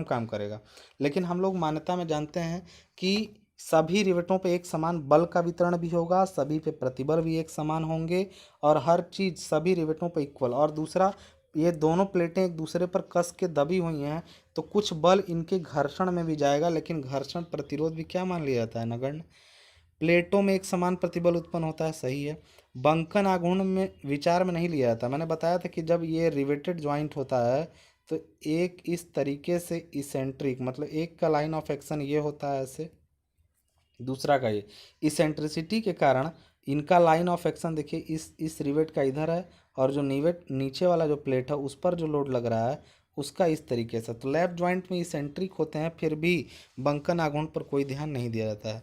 काम करेगा। लेकिन हम लोग मान्यता में जानते हैं कि सभी रिवेटों पे एक समान बल का वितरण भी होगा, सभी पे प्रतिबल भी एक समान होंगे, और हर चीज़ सभी रिवेटों पे इक्वल। और दूसरा, ये दोनों प्लेटें एक दूसरे पर कस के दबी हुई हैं, तो कुछ बल इनके घर्षण में भी जाएगा, लेकिन घर्षण प्रतिरोध भी क्या मान लिया जाता है, नगण्य। प्लेटों में एक समान प्रतिबल उत्पन्न होता है, सही है। बंकन आघूर्ण में विचार में नहीं लिया जाता। मैंने बताया था कि जब ये रिवेटेड ज्वाइंट होता है तो एक इस तरीके से इसेंट्रिक, मतलब एक का लाइन ऑफ एक्शन ये होता है ऐसे, दूसरा का ये, इसेंट्रिसिटी के कारण इनका लाइन ऑफ एक्शन देखिए इस रिवेट का इधर है, और जो निवेट नीचे वाला जो प्लेट है उस पर जो लोड लग रहा है उसका इस तरीके से। तो लैप ज्वाइंट में इसेंट्रिक होते हैं, फिर भी बंकन आघूर्ण पर कोई ध्यान नहीं दिया जाता है।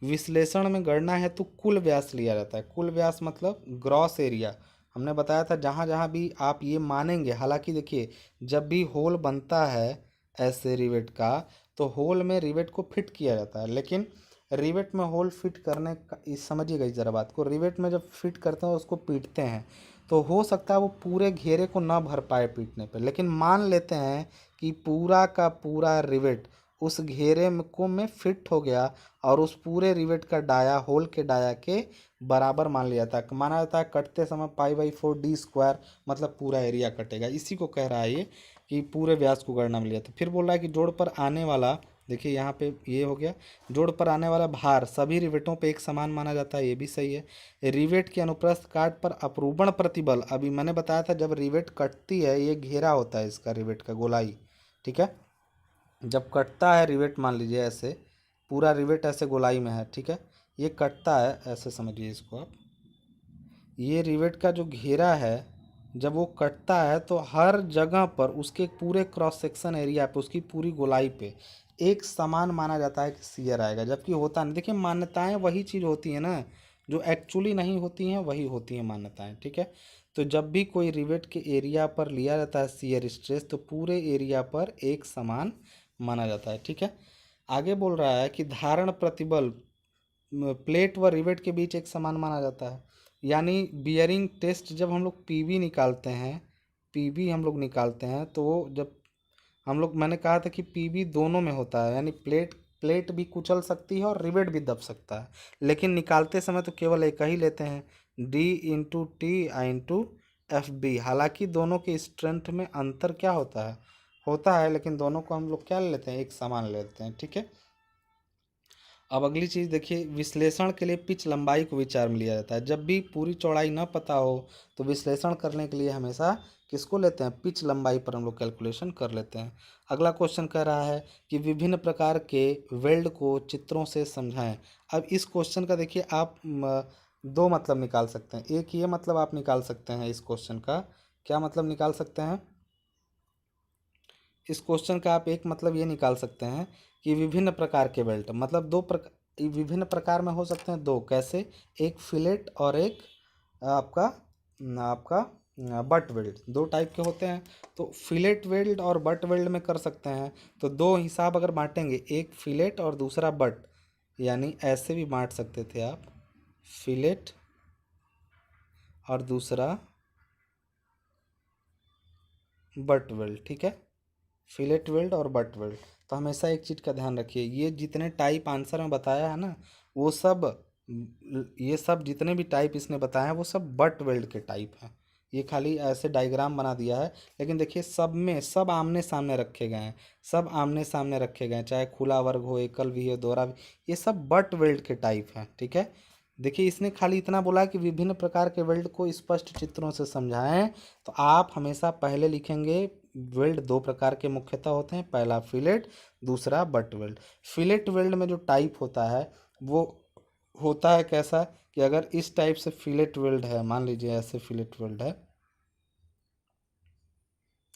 विश्लेषण में गणना है तो कुल व्यास लिया जाता है। कुल व्यास मतलब ग्रॉस एरिया। हमने बताया था जहाँ जहाँ भी आप ये मानेंगे, हालांकि देखिए जब भी होल बनता है ऐसे रिवेट का, तो होल में रिवेट को फिट किया जाता है, लेकिन रिवेट में होल फिट करने का, इस समझिएगा इस जरा बात को, रिवेट में जब फिट करते हैं उसको पीटते हैं, तो हो सकता है वो पूरे घेरे को ना भर पाए पीटने पर, लेकिन मान लेते हैं कि पूरा का पूरा रिवेट उस घेरे में फिट हो गया, और उस पूरे रिवेट का डाया होल के डाया के बराबर मान लिया जाता है। माना जाता है कटते समय π/4d², मतलब पूरा एरिया कटेगा। इसी को कह रहा है ये कि पूरे व्यास को गणना में लिया। तो फिर बोल रहा है कि जोड़ पर आने वाला, देखिए यहाँ पे ये हो गया, जोड़ पर आने वाला भार सभी रिवेटों पे एक समान माना जाता है, ये भी सही है। रिवेट के अनुप्रस्थ काट पर अपरूपण प्रतिबल, अभी मैंने बताया था जब रिवेट कटती है, ये घेरा होता है इसका रिवेट का गोलाई, ठीक है। जब कटता है रिवेट, मान लीजिए ऐसे पूरा रिवेट ऐसे गोलाई में है, ठीक है, ये कटता है ऐसे, समझिए इसको आप, ये रिवेट का जो घेरा है जब वो कटता है तो हर जगह पर उसके पूरे क्रॉस सेक्शन एरिया पे, उसकी पूरी गोलाई पे एक समान माना जाता है कि शियर आएगा, जबकि होता नहीं। देखिए मान्यताएं वही चीज़ होती है ना जो एक्चुअली नहीं होती हैं, वही होती हैं मान्यताएं, ठीक है। तो जब भी कोई रिवेट के एरिया पर लिया जाता है शियर स्ट्रेस, तो पूरे एरिया पर एक समान माना जाता है, ठीक है। आगे बोल रहा है कि धारण प्रतिबल प्लेट व रिवेट के बीच एक समान माना जाता है। यानी बियरिंग टेस्ट जब हम लोग पीवी निकालते हैं, पीवी हम लोग निकालते हैं, तो जब हम लोग, मैंने कहा था कि पीवी दोनों में होता है, यानी प्लेट प्लेट भी कुचल सकती है और रिवेट भी दब सकता है, लेकिन निकालते समय तो केवल एक ही लेते हैं, D/T/F/B। हालांकि दोनों के स्ट्रेंथ में अंतर क्या होता है, लेकिन दोनों को हम लोग क्या ले लेते हैं, एक समान ले लेते हैं, ठीक है। अब अगली चीज़ देखिए, विश्लेषण के लिए पिच लंबाई को विचार में लिया जाता है। जब भी पूरी चौड़ाई न पता हो तो विश्लेषण करने के लिए हमेशा किसको लेते हैं, पिच लंबाई पर हम लोग कैलकुलेशन कर लेते हैं। अगला क्वेश्चन कह रहा है कि विभिन्न प्रकार के वेल्ड को चित्रों से समझाएं। अब इस क्वेश्चन का देखिए आप दो मतलब निकाल सकते हैं। एक ये मतलब आप निकाल सकते हैं इस क्वेश्चन का, क्या मतलब निकाल सकते हैं इस क्वेश्चन का, आप एक मतलब ये निकाल सकते हैं कि विभिन्न प्रकार के बेल्ट, मतलब दो प्रकार, विभिन्न प्रकार में हो सकते हैं दो, कैसे, एक फिलेट और एक आपका आपका बट वेल्ड, दो टाइप के होते हैं। तो फिलेट वेल्ड और बट वेल्ड में कर सकते हैं। तो दो हिसाब अगर बांटेंगे, एक फिलेट और दूसरा बट, यानी ऐसे भी बांट सकते थे आप, फिलेट और दूसरा बट वेल्ड, ठीक है, फिलेट वेल्ड और बट वेल्ड। तो हमेशा एक चीज़ का ध्यान रखिए, ये जितने टाइप आंसर में बताया है ना, वो सब, ये सब जितने भी टाइप इसने बताया है वो सब बट वेल्ड के टाइप हैं। ये खाली ऐसे डायग्राम बना दिया है, लेकिन देखिए सब में सब आमने सामने रखे गए हैं, सब आमने सामने रखे गए हैं, चाहे खुला वर्ग हो, एकल भी हो, दोहरा भी, ये सब बट वेल्ड के टाइप हैं, ठीक है। देखिए इसने खाली इतना बोला कि विभिन्न प्रकार के वेल्ड को स्पष्ट चित्रों से समझाएं, तो आप हमेशा पहले लिखेंगे वेल्ड दो प्रकार के मुख्यतः होते हैं, पहला फिलेट, दूसरा बट वेल्ड। फिलेट वेल्ड में जो टाइप होता है वो होता है कैसा, कि अगर इस टाइप से फिलेट वेल्ड है, मान लीजिए ऐसे फिलेट वेल्ड है,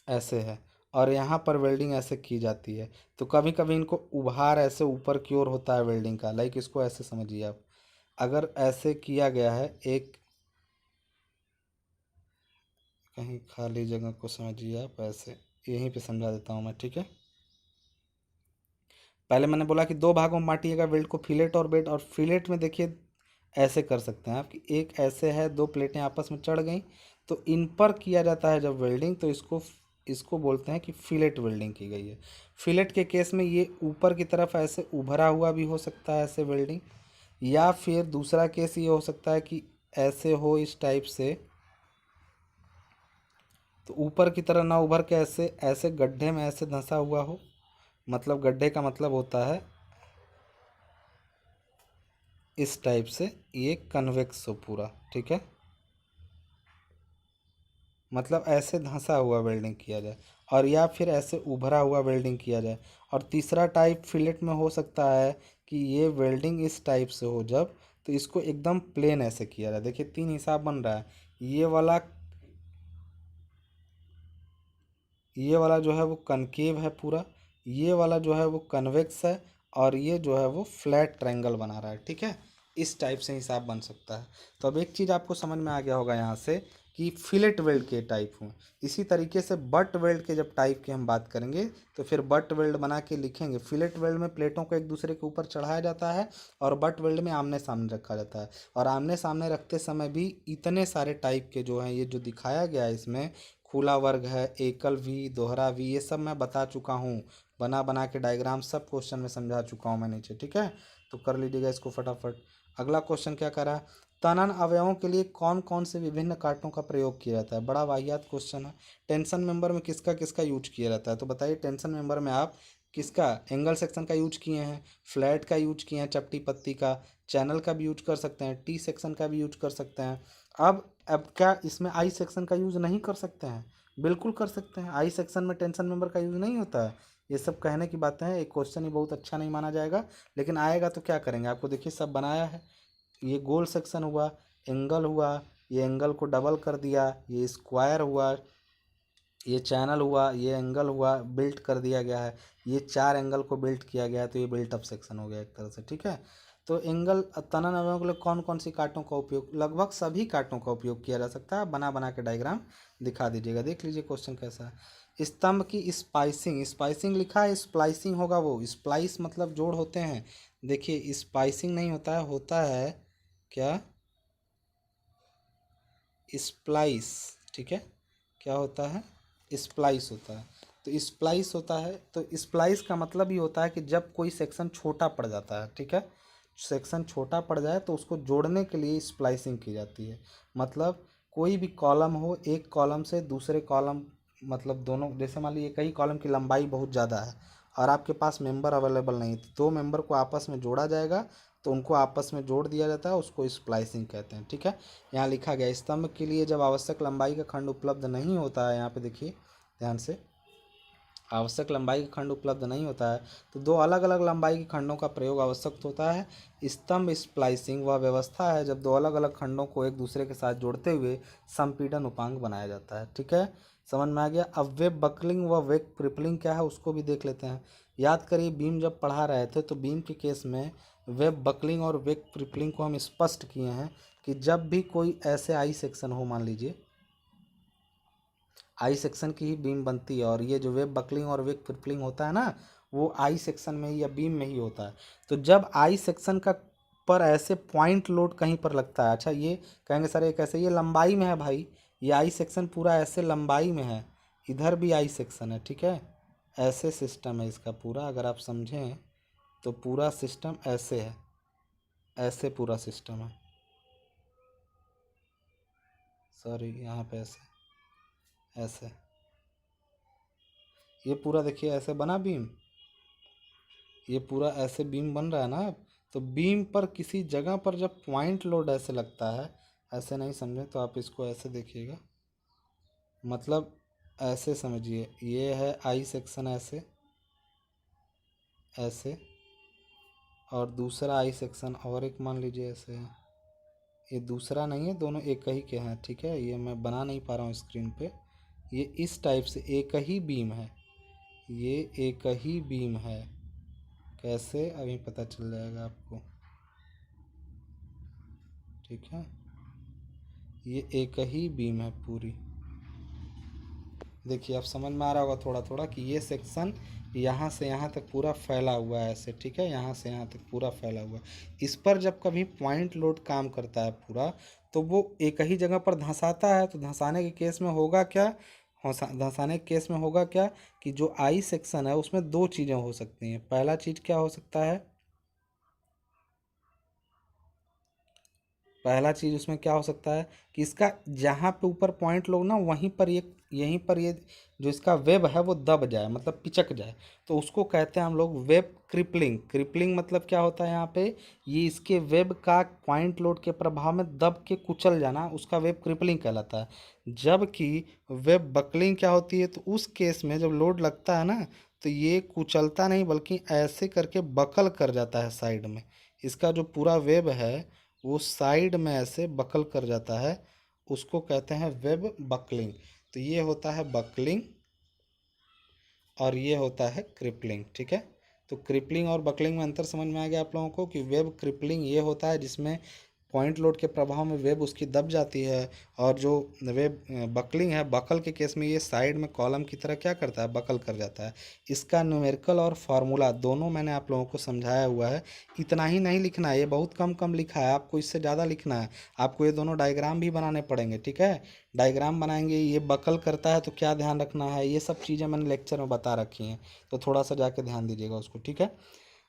ऐसे है, और यहाँ पर वेल्डिंग ऐसे की जाती है। तो कभी कभी इनको उभार ऐसे ऊपर की ओर होता है वेल्डिंग का, लाइक इसको ऐसे समझिए आप। अगर ऐसे किया गया है, एक कहीं खाली जगह को समझिए आप ऐसे, यहीं पे समझा देता हूँ मैं, ठीक है। पहले मैंने बोला कि दो भागों में बांटिएगा वेल्ड को, फिलेट और बेड। और फिलेट में देखिए ऐसे कर सकते हैं आप कि एक ऐसे है, दो प्लेटें आपस में चढ़ गई, तो इन पर किया जाता है जब वेल्डिंग, तो इसको इसको बोलते हैं कि फिलेट वेल्डिंग की गई है। फिलेट के केस में ये ऊपर की तरफ ऐसे उभरा हुआ भी हो सकता है ऐसे वेल्डिंग, या फिर दूसरा केस ये हो सकता है कि ऐसे हो इस टाइप से, तो ऊपर की तरह ना उभर के ऐसे ऐसे गड्ढे में ऐसे धंसा हुआ हो। मतलब गड्ढे का मतलब होता है इस टाइप से, ये कन्वेक्स हो पूरा, ठीक है। मतलब ऐसे धंसा हुआ वेल्डिंग किया जाए, और या फिर ऐसे उभरा हुआ वेल्डिंग किया जाए। और तीसरा टाइप फिलेट में हो सकता है कि ये वेल्डिंग इस टाइप से हो जब, तो इसको एकदम प्लेन ऐसे किया जाए। देखिए तीन हिसाब बन रहा है, ये वाला जो है वो कनकेव है पूरा, ये वाला जो है वो कन्वेक्स है, और ये जो है वो फ्लैट ट्रायंगल बना रहा है, ठीक है। इस टाइप से हिसाब बन सकता है। तो अब एक चीज़ आपको समझ में आ गया होगा यहाँ से कि फिलेट वेल्ड के टाइप हुए। इसी तरीके से बट वेल्ड के जब टाइप की हम बात करेंगे, तो फिर बट वेल्ड बना के लिखेंगे। फिलेट वेल्ड में प्लेटों को एक दूसरे के ऊपर चढ़ाया जाता है, और बट वेल्ड में आमने सामने रखा जाता है। और आमने सामने रखते समय भी इतने सारे टाइप के जो हैं, ये जो दिखाया गया है इसमें, खुला वर्ग है, एकल वी, दोहरा वी, ये सब मैं बता चुका हूँ। बना बना के डायग्राम सब क्वेश्चन में समझा चुका हूँ मैं नीचे, ठीक है। तो कर लीजिएगा इसको फटाफट। अगला क्वेश्चन क्या करा, तनन अवयवों के लिए कौन कौन से विभिन्न कांटों का प्रयोग किया जाता है। बड़ा वाहियात क्वेश्चन है। टेंशन मेंबर में किसका किसका यूज किया जाता है, तो बताइए टेंशन मेंबर में आप किसका एंगल सेक्शन का यूज किए हैं, फ्लैट का यूज किए हैं, चपटी पत्ती का, चैनल का भी यूज कर सकते हैं, टी सेक्शन का भी यूज कर सकते हैं। अब क्या इसमें आई सेक्शन का यूज नहीं कर सकते हैं? बिल्कुल कर सकते हैं। आई सेक्शन में टेंशन मेंबर का यूज नहीं होता है। ये सब कहने की बातें हैं, एक क्वेश्चन ही बहुत अच्छा नहीं माना जाएगा, लेकिन आएगा तो क्या करेंगे। आपको देखिए सब बनाया है, ये गोल सेक्शन हुआ, एंगल हुआ, ये एंगल को डबल कर दिया, ये स्क्वायर हुआ, ये चैनल हुआ, ये एंगल हुआ, बिल्ट कर दिया गया है, ये चार एंगल को बिल्ट किया गया है, तो ये बिल्ट अप सेक्शन हो गया एक तरह से, ठीक है। तो एंगल तनन अवयवों के लिए कौन कौन सी कांटों का उपयोग, लगभग सभी कांटों का उपयोग किया जा सकता है। बना बना के डायग्राम दिखा दीजिएगा, देख लीजिए क्वेश्चन कैसा है। स्तंभ की स्पाइसिंग, स्पाइसिंग लिखा है, स्प्लाइसिंग होगा वो, स्प्लाइस मतलब जोड़ होते हैं। देखिए स्पाइसिंग नहीं होता है, होता है क्या, स्प्लाइस, ठीक है। क्या होता है, स्प्लाइस होता है। तो स्प्लाइस होता है, तो स्प्लाइस का मतलब ये होता है कि जब कोई सेक्शन छोटा पड़ जाता है, ठीक है, सेक्शन छोटा पड़ जाए तो उसको जोड़ने के लिए स्प्लाइसिंग की जाती है। मतलब कोई भी कॉलम हो, एक कॉलम से दूसरे कॉलम, मतलब दोनों, जैसे मान लीजिए कई कॉलम की लंबाई बहुत ज़्यादा है और आपके पास मेंबर अवेलेबल नहीं, तो दो मेंबर को आपस में जोड़ा जाएगा, तो उनको आपस में जोड़ दिया जाता है, उसको स्प्लाइसिंग कहते हैं, ठीक है। यहाँ लिखा गया स्तंभ के लिए जब आवश्यक लंबाई का खंड उपलब्ध नहीं होता है, यहाँ पे देखिए ध्यान से, आवश्यक लंबाई का खंड उपलब्ध नहीं होता है, तो दो अलग अलग लंबाई के खंडों का प्रयोग आवश्यक होता है। स्तंभ स्प्लाइसिंग वह व्यवस्था है जब दो अलग अलग खंडों को एक दूसरे के साथ जोड़ते हुए संपीड़न उपांग बनाया जाता है, ठीक है। समझ में आ गया। अब वेब बकलिंग व वेब क्रिपलिंग क्या है उसको भी देख लेते हैं। याद करिए बीम जब पढ़ा रहे थे तो बीम के केस में वेब बकलिंग और वेब क्रिपलिंग को हम स्पष्ट किए हैं कि जब भी कोई ऐसे आई सेक्शन हो, मान लीजिए आई सेक्शन की ही बीम बनती है, और ये जो वेब बकलिंग और वेब क्रिपलिंग होता है ना, वो आई सेक्शन में ही या बीम में ही होता है। तो जब आई सेक्शन का पर ऐसे पॉइंट लोड कहीं पर लगता है, अच्छा ये कहेंगे सर ये कैसे, ये लंबाई में है भाई, ये आई सेक्शन पूरा ऐसे लंबाई में है, इधर भी आई सेक्शन है, ठीक है। ऐसे सिस्टम है इसका पूरा, अगर आप समझें तो पूरा सिस्टम ऐसे है, ऐसे पूरा सिस्टम है, सॉरी यहाँ पे ऐसे, ऐसे ये पूरा देखिए ऐसे बना बीम, ये पूरा ऐसे बीम बन रहा है ना। तो बीम पर किसी जगह पर जब पॉइंट लोड ऐसे लगता है, ऐसे नहीं समझे तो आप इसको ऐसे देखिएगा, मतलब ऐसे समझिए, ये है आई सेक्शन ऐसे, ऐसे, और दूसरा आई सेक्शन और एक मान लीजिए ऐसे है। ये दूसरा नहीं है, दोनों एक ही के हैं, ठीक है। ये मैं बना नहीं पा रहा हूँ स्क्रीन पे, ये इस टाइप से एक ही बीम है, ये एक ही बीम है। कैसे, अभी पता चल जाएगा आपको। ठीक है, ये एक ही बीम है पूरी। देखिए आप समझ में आ रहा होगा थोड़ा थोड़ा कि ये सेक्शन यहाँ से यहाँ तक पूरा फैला हुआ है ऐसे। ठीक है, यहाँ से यहाँ तक पूरा फैला हुआ है। इस पर जब कभी पॉइंट लोड काम करता है पूरा, तो वो एक ही जगह पर धंसाता है। तो धंसाने के केस में होगा क्या, धंसाने के केस में होगा क्या कि जो आई सेक्शन है उसमें दो चीज़ें हो सकती हैं। पहला चीज़ क्या हो सकता है, पहला चीज़ उसमें क्या हो सकता है कि इसका जहाँ पे ऊपर पॉइंट लोग ना, वहीं पर ये, यहीं पर ये जो इसका वेब है वो दब जाए, मतलब पिचक जाए। तो उसको कहते हैं हम लोग वेब क्रिपलिंग। क्रिपलिंग मतलब क्या होता है यहाँ पे, ये इसके वेब का पॉइंट लोड के प्रभाव में दब के कुचल जाना, उसका वेब क्रिपलिंग कहलाता है। जबकि वेब बकलिंग क्या होती है, तो उस केस में जब लोड लगता है ना, तो ये कुचलता नहीं बल्कि ऐसे करके बकल कर जाता है साइड में। इसका जो पूरा वेब है वो साइड में ऐसे बकल कर जाता है, उसको कहते हैं वेब बकलिंग। तो ये होता है बकलिंग और ये होता है क्रिपलिंग। ठीक है, तो क्रिपलिंग और बकलिंग में अंतर समझ में आ गया आप लोगों को कि वेब क्रिपलिंग ये होता है जिसमें पॉइंट लोड के प्रभाव में वेब उसकी दब जाती है, और जो वेब बकलिंग है, बकल के केस में ये साइड में कॉलम की तरह क्या करता है, बकल कर जाता है। इसका न्यूमेरिकल और फार्मूला दोनों मैंने आप लोगों को समझाया हुआ है। इतना ही नहीं लिखना है, ये बहुत कम कम लिखा है, आपको इससे ज़्यादा लिखना है। आपको ये दोनों डायग्राम भी बनाने पड़ेंगे। ठीक है, डायग्राम बनाएंगे, ये बकल करता है तो क्या ध्यान रखना है, ये सब चीज़ें मैंने लेक्चर में बता रखी हैं, तो थोड़ा सा जाके ध्यान दीजिएगा उसको। ठीक है,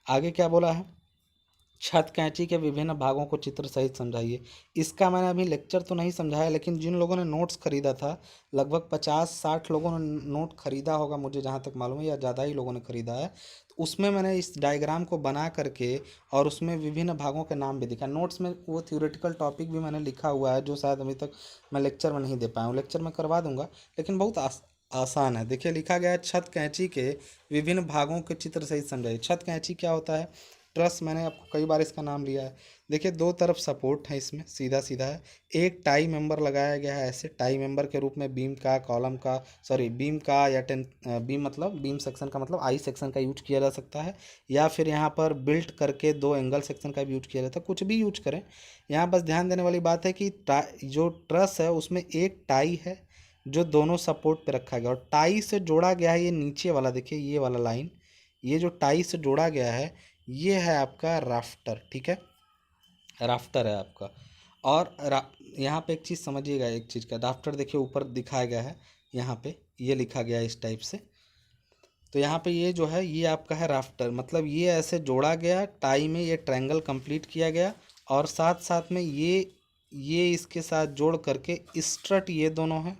आगे क्या बोला है, छत कैंची के विभिन्न भागों को चित्र सहित समझाइए। इसका मैंने अभी लेक्चर तो नहीं समझाया, लेकिन जिन लोगों ने नोट्स खरीदा था, लगभग 50-60 लोगों ने नोट खरीदा होगा मुझे जहाँ तक मालूम है, या ज़्यादा ही लोगों ने खरीदा है। तो उसमें मैंने इस डायग्राम को बना करके और उसमें विभिन्न भागों के नाम भी दिखा। नोट्स में वो थ्योरेटिकल टॉपिक भी मैंने लिखा हुआ है जो शायद अभी तक मैं लेक्चर में नहीं दे पाया हूँ। लेक्चर में करवा दूंगा, लेकिन बहुत आसान है। देखिए लिखा गया है, छत कैंची के विभिन्न भागों के चित्र सहित समझाइए। छत कैंची क्या होता है, ट्रस, मैंने आपको कई बार इसका नाम लिया है। देखिए दो तरफ सपोर्ट है, इसमें सीधा सीधा है, एक टाई मेंबर लगाया गया है ऐसे, टाई मेंबर के रूप में बीम का, कॉलम का, सॉरी बीम का या बीम मतलब बीम सेक्शन का मतलब आई सेक्शन का यूज किया जा सकता है, या फिर यहाँ पर बिल्ट करके दो एंगल सेक्शन का भी यूज किया जाता है, कुछ भी यूज करें। यहाँ बस ध्यान देने वाली बात है कि जो ट्रस है उसमें एक टाई है जो दोनों सपोर्ट पे रखा गया, और टाई से जोड़ा गया है ये नीचे वाला, देखिए ये वाला लाइन, ये जो टाई से जोड़ा गया है ये है आपका राफ्टर। ठीक है, राफ्टर है आपका। और यहाँ पे एक चीज़ समझिएगा, एक चीज़ का राफ्टर देखिए ऊपर दिखाया गया है, यहाँ पे ये लिखा गया है इस टाइप से। तो यहाँ पे ये जो है ये आपका है राफ्टर, मतलब ये ऐसे जोड़ा गया टाई में, ये ट्रायंगल कंप्लीट किया गया, और साथ साथ में ये इसके साथ जोड़ करके स्ट्रट ये दोनों हैं।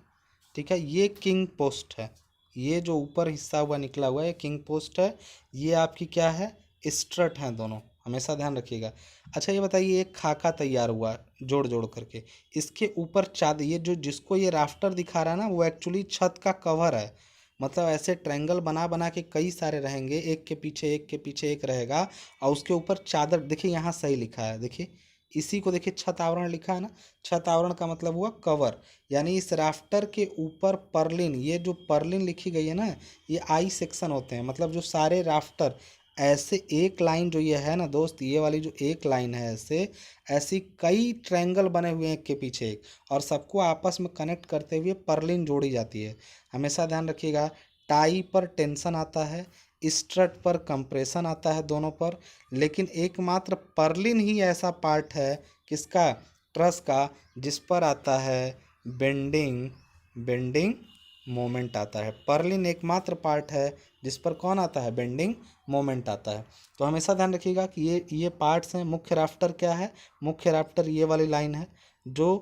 ठीक है, ये किंग पोस्ट है, ये जो ऊपर हिस्सा हुआ निकला हुआ है किंग पोस्ट है, ये आपकी क्या है, स्ट्रट हैं दोनों, हमेशा ध्यान रखिएगा। अच्छा ये बताइए, एक खाका तैयार हुआ जोड़ जोड़ करके, इसके ऊपर चादर, ये जो जिसको ये राफ्टर दिखा रहा है ना, वो एक्चुअली छत का कवर है। मतलब ऐसे ट्रायंगल बना बना के कई सारे रहेंगे, एक के पीछे एक के पीछे एक रहेगा, और उसके ऊपर चादर, देखिए यहाँ सही लिखा है, देखिए इसी को देखिए छत आवरण लिखा है ना, छत आवरण का मतलब हुआ कवर। यानी इस राफ्टर के ऊपर पर्लिन, ये जो पर्लिन लिखी गई है ना, ये आई सेक्शन होते हैं, मतलब जो सारे राफ्टर ऐसे एक लाइन जो ये है ना दोस्त, ये वाली जो एक लाइन है ऐसे, ऐसी कई ट्रायंगल बने हुए हैं एक के पीछे एक, और सबको आपस में कनेक्ट करते हुए पर्लिन जोड़ी जाती है। हमेशा ध्यान रखिएगा, टाई पर टेंशन आता है, स्ट्रट पर कंप्रेशन आता है दोनों पर, लेकिन एकमात्र पर्लिन ही ऐसा पार्ट है किसका, ट्रस का, जिस पर आता है बेंडिंग, बेंडिंग मोमेंट आता है। पर्लिन एकमात्र पार्ट है जिस पर कौन आता है, बेंडिंग मोमेंट आता है। तो हमेशा ध्यान रखिएगा कि ये पार्ट्स हैं। मुख्य राफ्टर क्या है, मुख्य राफ्टर ये वाली लाइन है जो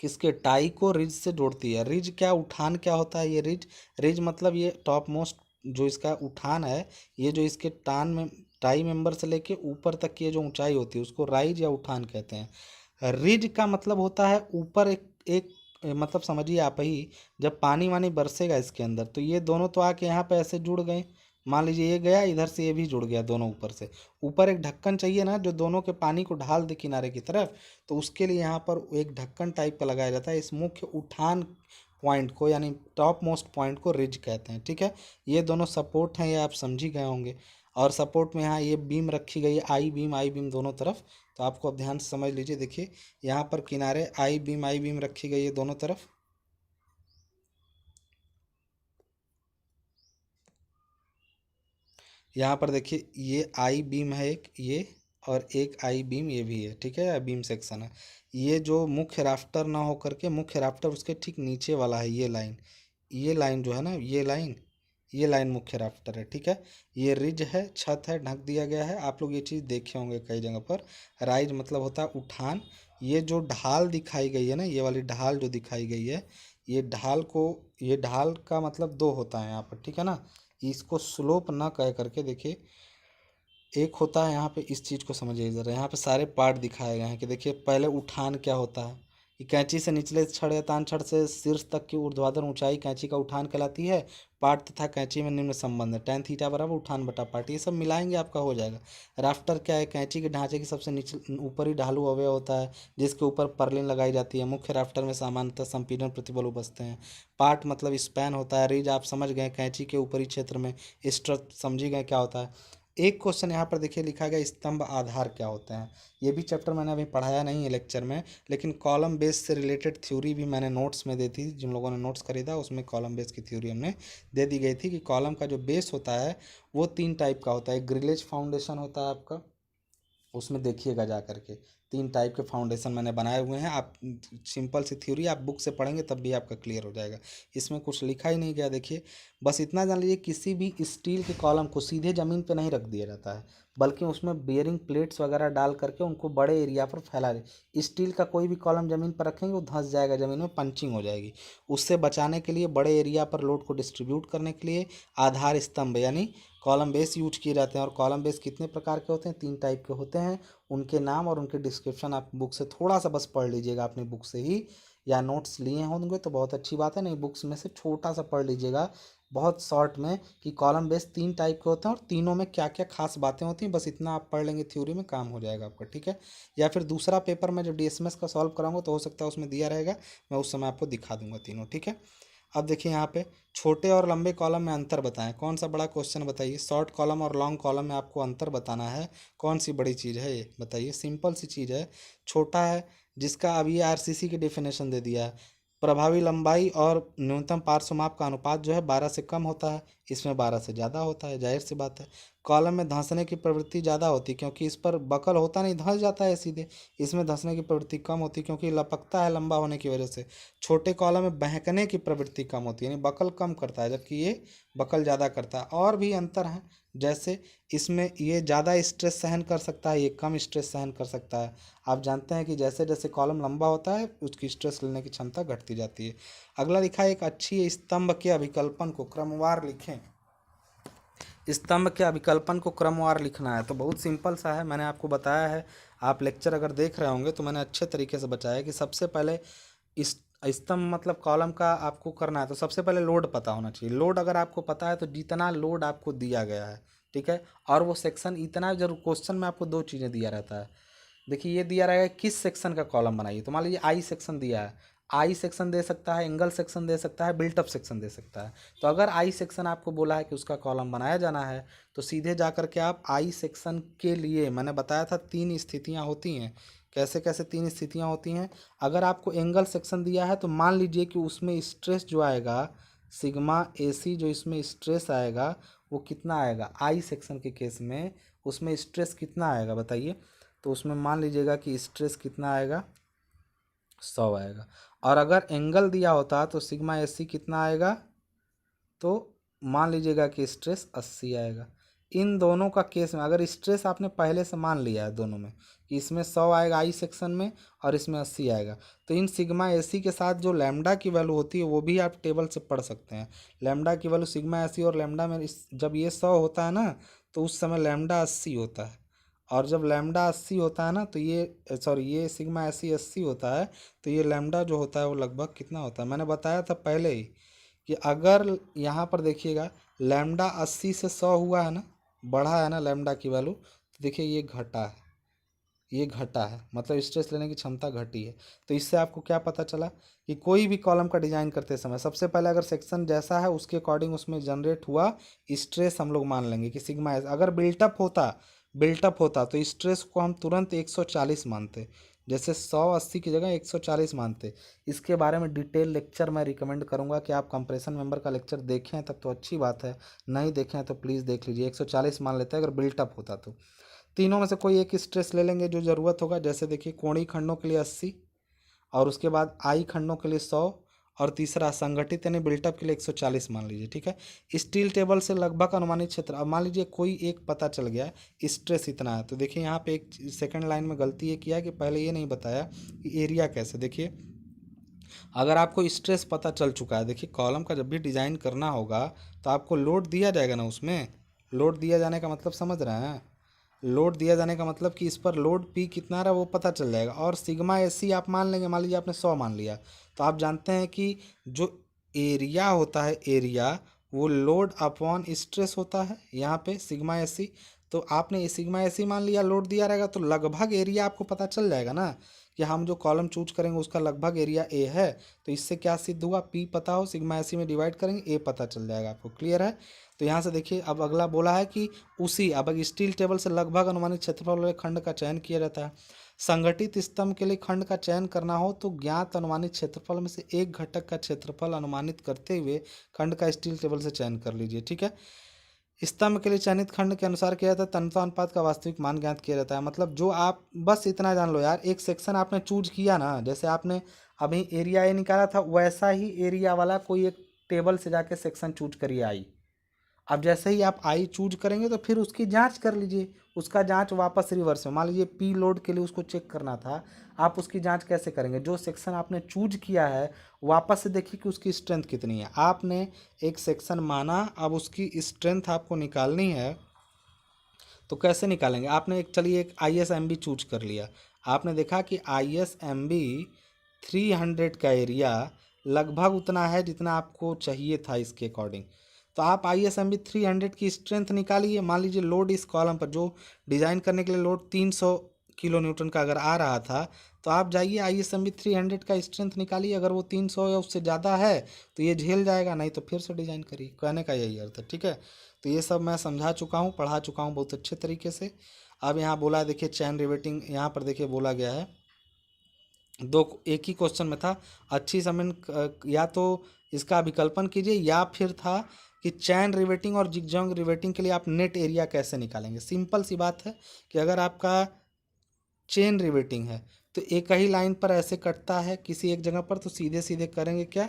किसके, टाई को रिज से जोड़ती है। रिज क्या, उठान क्या होता है, ये रिज, रिज मतलब ये टॉप मोस्ट जो इसका उठान है, ये जो इसके टान में टाई मेंबर से लेके ऊपर तक की जो ऊंचाई होती है उसको राइज या उठान कहते हैं। रिज का मतलब होता है ऊपर एक मतलब समझिए आप ही, जब पानी वानी बरसेगा इसके अंदर, तो ये दोनों तो आके यहाँ पे ऐसे जुड़ गए, मान लीजिए ये गया इधर से, ये भी जुड़ गया दोनों ऊपर से। ऊपर एक ढक्कन चाहिए ना जो दोनों के पानी को ढाल दे किनारे की तरफ, तो उसके लिए यहाँ पर एक ढक्कन टाइप का लगाया जाता है। इस मुख्य उठान पॉइंट को यानी टॉप मोस्ट पॉइंट को रिज कहते हैं। ठीक है, ये दोनों सपोर्ट हैं, ये आप समझ ही गए होंगे। और सपोर्ट में यहाँ ये बीम रखी गई है, आई बीम दोनों तरफ। तो आपको अब ध्यान से समझ लीजिए, देखिए यहाँ पर किनारे आई बीम रखी गई है दोनों तरफ। यहाँ पर देखिए ये आई बीम है एक, ये और एक आई बीम ये भी है। ठीक है, या बीम सेक्शन है। ये जो मुख्य राफ्टर ना हो करके, मुख्य राफ्टर उसके ठीक नीचे वाला है, ये लाइन जो है ना, ये लाइन मुख्य राफ्टर है। ठीक है, ये रिज है, छत है, ढक दिया गया है। आप लोग ये चीज़ देखे होंगे कई जगह पर। राइज मतलब होता है उठान। ये जो ढाल दिखाई गई है ना, ये वाली ढाल जो दिखाई गई है, ये ढाल का मतलब दो होता है यहाँ पर। ठीक है ना, इसको स्लोप ना कह करके देखिए, एक होता है यहाँ पे, इस चीज़ को समझिए ज़रा। यहाँ पे सारे पार्ट दिखाए गए हैं कि देखिए पहले उठान क्या होता है। कि कैंची से निचले छड़ या तान छड़ से शीर्ष तक की ऊर्ध्वाधर ऊंचाई कैंची का उठान कहलाती है। पार्ट तथा कैंची में निम्न संबंध है, tan थीटा बराबर उठान बटा पार्ट। ये सब मिलाएंगे आपका हो जाएगा। राफ्टर क्या है, कैंची के ढांचे की सबसे नीचे ऊपरी ढालू अवयव होता है, जिसके ऊपर पर्लिन लगाई जाती है। मुख्य राफ्टर में सामान्यतः संपीड़न प्रतिबल उपजते हैं। पार्ट मतलब स्पैन होता है। रिज आप समझ गए, कैंची के ऊपरी क्षेत्र में। स्ट्रट समझी गए क्या होता है। एक क्वेश्चन यहाँ पर देखिए लिखा गया, स्तंभ आधार क्या होते हैं। ये भी चैप्टर मैंने अभी पढ़ाया नहीं है लेक्चर में, लेकिन कॉलम बेस से रिलेटेड थ्योरी भी मैंने नोट्स में दी थी। जिन लोगों ने नोट्स खरीदा उसमें कॉलम बेस की थ्योरी हमने दे दी गई थी कि कॉलम का जो बेस होता है वो तीन टाइप का होता है। एक ग्रिलेज फाउंडेशन होता है आपका, उसमें देखिएगा जा करके, तीन टाइप के फाउंडेशन मैंने बनाए हुए हैं। आप सिंपल सी थ्योरी आप बुक से पढ़ेंगे तब भी आपका क्लियर हो जाएगा। इसमें कुछ लिखा ही नहीं गया। देखिए बस इतना जान लीजिए, किसी भी स्टील के कॉलम को सीधे ज़मीन पे नहीं रख दिया जाता है, बल्कि उसमें बेयरिंग प्लेट्स वगैरह डाल करके उनको बड़े एरिया पर फैला दे। स्टील का कोई भी कॉलम ज़मीन पर रखेंगे वो धंस जाएगा, ज़मीन में पंचिंग हो जाएगी। उससे बचाने के लिए बड़े एरिया पर लोड को डिस्ट्रीब्यूट करने के लिए आधार स्तंभ यानी कॉलम बेस यूज किए जाते हैं। और कॉलम बेस कितने प्रकार के होते हैं, तीन टाइप के होते हैं। उनके नाम और उनके डिस्क्रिप्शन आप बुक से थोड़ा सा बस पढ़ लीजिएगा अपनी बुक से ही, या नोट्स लिए होंगे तो बहुत अच्छी बात है, नहीं बुक्स में से छोटा सा पढ़ लीजिएगा बहुत शॉर्ट में, कि कॉलम बेस तीन टाइप के होते हैं और तीनों में क्या क्या खास बातें होती हैं। बस इतना आप पढ़ लेंगे, थ्योरी में काम हो जाएगा आपका। ठीक है, या फिर दूसरा पेपर में जब डीएसएमएस का सॉल्व कराऊंगा तो हो सकता है उसमें दिया रहेगा, मैं उस समय आपको दिखा दूंगा तीनों। ठीक है, अब देखिए यहाँ पे छोटे और लंबे कॉलम में अंतर बताएं। कौन सा बड़ा क्वेश्चन बताइए। शॉर्ट कॉलम और लॉन्ग कॉलम में आपको अंतर बताना है। कौन सी बड़ी चीज़ है ये बताइए। सिंपल सी चीज़ है, छोटा है जिसका अभी आरसीसी की डेफिनेशन दे दिया है। प्रभावी लंबाई और न्यूनतम पार्श्व माप का अनुपात जो है 12 से कम होता है, इसमें 12 से ज़्यादा होता है, जाहिर सी बात है। कॉलम में धंसने की प्रवृत्ति ज़्यादा होती है क्योंकि इस पर बकल होता नहीं, धंस जाता है सीधे। इसमें धंसने की प्रवृत्ति कम होती है क्योंकि लपकता है लंबा होने की वजह से। छोटे कॉलम में बहकने की प्रवृत्ति कम होती है, यानी बकल कम करता है, जबकि ये बकल ज़्यादा करता है। और भी अंतर है, जैसे इसमें ये ज़्यादा स्ट्रेस सहन कर सकता है, ये कम स्ट्रेस सहन कर सकता है। आप जानते हैं कि जैसे जैसे कॉलम लंबा होता है उसकी स्ट्रेस लेने की क्षमता घटती जाती है। अगला लिखा है, एक अच्छी स्तंभ के अभिकल्पन को क्रमवार लिखें। स्तंभ के अभिकल्पन को क्रमवार लिखना है तो बहुत सिंपल सा है, मैंने आपको बताया है। आप लेक्चर अगर देख रहे होंगे तो मैंने अच्छे तरीके से बताया कि सबसे पहले इस स्तंभ मतलब कॉलम का आपको करना है तो सबसे पहले लोड पता होना चाहिए। लोड अगर आपको पता है तो जितना लोड आपको दिया गया है, ठीक है, और वो सेक्शन इतना जरूर, क्वेश्चन में आपको दो चीज़ें दिया रहता है। देखिए ये दिया रहेगा किस सेक्शन का कॉलम बनाइए, तो मान लीजिए आई सेक्शन दिया है, आई सेक्शन दे सकता है, एंगल सेक्शन दे सकता है, बिल्टअप सेक्शन दे सकता है। तो अगर आई सेक्शन आपको बोला है कि उसका कॉलम बनाया जाना है तो सीधे जा कर के आप आई सेक्शन के लिए, मैंने बताया था तीन स्थितियां होती हैं। कैसे कैसे तीन स्थितियां होती हैं। अगर आपको एंगल सेक्शन दिया है तो मान लीजिए कि उसमें स्ट्रेस जो आएगा सिग्मा AC, जो इसमें स्ट्रेस आएगा वो कितना आएगा आई सेक्शन के केस में, उसमें स्ट्रेस कितना आएगा बताइए। तो उसमें मान लीजिएगा कि स्ट्रेस कितना आएगा, 100 आएगा। और अगर एंगल दिया होता तो सिग्मा AC कितना आएगा, तो मान लीजिएगा कि स्ट्रेस 80 आएगा। इन दोनों का केस में अगर स्ट्रेस आपने पहले से मान लिया है दोनों में कि इसमें 100 आएगा आई सेक्शन में और इसमें 80 आएगा, तो इन सिग्मा AC के साथ जो लैम्डा की वैल्यू होती है वो भी आप टेबल से पढ़ सकते हैं। लैम्डा की वैल्यू सिग्मा AC और लैम्डा में जब ये 100 होता है ना तो उस समय लैम्डा 80 होता है। और जब लैम्डा 80 होता है ना तो ये सॉरी ये सिग्मा AC 80 होता है, तो ये लैम्डा जो होता है वो लगभग कितना होता है, मैंने बताया था पहले ही कि अगर यहाँ पर देखिएगा लैम्डा 80 से 100 हुआ है ना, बढ़ा है ना लैम्डा की वैल्यू, तो देखिए ये घटा है। ये घटा है, मतलब स्ट्रेस लेने की क्षमता घटी है। तो इससे आपको क्या पता चला कि कोई भी कॉलम का डिजाइन करते समय सबसे पहले अगर सेक्शन जैसा है उसके अकॉर्डिंग उसमें जनरेट हुआ स्ट्रेस हम लोग मान लेंगे कि सिग्मा एस। अगर बिल्टअप होता तो स्ट्रेस को हम तुरंत 140 मानते, जैसे 180 की जगह 140 मानते। इसके बारे में डिटेल लेक्चर मैं रिकमेंड करूंगा कि आप कंप्रेशन मेंबर का लेक्चर देखें, तब तो अच्छी बात है, नहीं देखें तो प्लीज़ देख लीजिए। 140 मान लेते हैं अगर बिल्टअप होता तो। तीनों में से कोई एक स्ट्रेस ले लेंगे जो ज़रूरत होगा। जैसे देखिए कोणीय खंडों के लिए 80, और उसके बाद आई खंडों के लिए 100, और तीसरा संगठित यानी बिल्टअप के लिए 140 मान लीजिए, ठीक है। स्टील टेबल से लगभग अनुमानित क्षेत्र, अब मान लीजिए कोई एक पता चल गया स्ट्रेस इतना है, तो देखिए यहाँ पे एक सेकंड लाइन में गलती ये किया कि पहले ये नहीं बताया कि एरिया कैसे। देखिए अगर आपको स्ट्रेस पता चल चुका है, देखिए कॉलम का जब भी डिज़ाइन करना होगा तो आपको लोड दिया जाएगा ना, उसमें लोड दिया जाने का मतलब समझ रहे हैं। लोड दिया जाने का मतलब कि इस पर लोड पी कितना रहा वो पता चल जाएगा। और सिग्मा एसी आप मान लेंगे, मान लीजिए आपने 100 मान लिया, तो आप जानते हैं कि जो एरिया होता है, एरिया वो लोड अपॉन स्ट्रेस होता है यहाँ पे सिग्मा एसी। तो आपने ये सिग्मा एसी मान लिया, लोड दिया रहेगा तो लगभग एरिया आपको पता चल जाएगा ना कि हम जो कॉलम चूज करेंगे उसका लगभग एरिया ए है। तो इससे क्या सिद्ध हुआ, पी पता हो सिग्मा एसी में डिवाइड करेंगे ए पता चल जाएगा आपको। क्लियर है। तो यहाँ से देखिए अब अगला बोला है कि उसी अब स्टील टेबल से लगभग अनुमानित क्षेत्रफल वाले खंड का चयन किया जाता है। संगठित स्तंभ के लिए खंड का चयन करना हो तो ज्ञात अनुमानित क्षेत्रफल में से एक घटक का क्षेत्रफल अनुमानित करते हुए खंड का स्टील टेबल से चयन कर लीजिए, ठीक है। स्तंभ के लिए चयनित खंड के अनुसार किया जाता है, तन्यता अनुपात का वास्तविक मान ज्ञात किया जाता है। मतलब जो आप बस इतना जान लो यार, एक सेक्शन आपने चूज किया ना, जैसे आपने अभी एरिया ए निकाला था वैसा ही एरिया वाला कोई एक टेबल से जाके सेक्शन चूज करिए आई। अब जैसे ही आप आई चूज करेंगे तो फिर उसकी जांच कर लीजिए, उसका जांच वापस रिवर्स में। मान लीजिए पी लोड के लिए उसको चेक करना था, आप उसकी जांच कैसे करेंगे, जो सेक्शन आपने चूज किया है वापस से देखिए कि उसकी स्ट्रेंथ कितनी है। आपने एक सेक्शन माना, अब उसकी स्ट्रेंथ आपको निकालनी है, तो कैसे निकालेंगे। आपने एक चलिए एक I S M B choose कर लिया, आपने देखा कि आई एस एम बी 300 का एरिया लगभग उतना है जितना आपको चाहिए था इसके अकॉर्डिंग। तो आप आई एस एम बी 300 की स्ट्रेंथ निकालिए। मान लीजिए लोड इस कॉलम पर जो डिज़ाइन करने के लिए लोड 300 किलो न्यूटन का अगर आ रहा था, तो आप जाइए आई एस एम बी 300 का स्ट्रेंथ निकालिए। अगर वो 300 या उससे ज़्यादा है तो ये झेल जाएगा, नहीं तो फिर से डिज़ाइन करिए। कहने का यही अर्थ है, ठीक है। तो ये सब मैं समझा चुका हूँ, पढ़ा चुका हूँ बहुत अच्छे तरीके से। अब यहाँ बोला है देखिए चैन रिवेटिंग, यहाँ पर देखिए बोला गया है दो, एक ही क्वेश्चन में था अच्छी समय या तो इसका विकल्पन कीजिए, या फिर था कि चैन रिवेटिंग और जिगजैग रिवेटिंग के लिए आप नेट एरिया कैसे निकालेंगे। सिंपल सी बात है कि अगर आपका चेन रिवेटिंग है तो एक ही लाइन पर ऐसे कटता है किसी एक जगह पर, तो सीधे सीधे करेंगे क्या,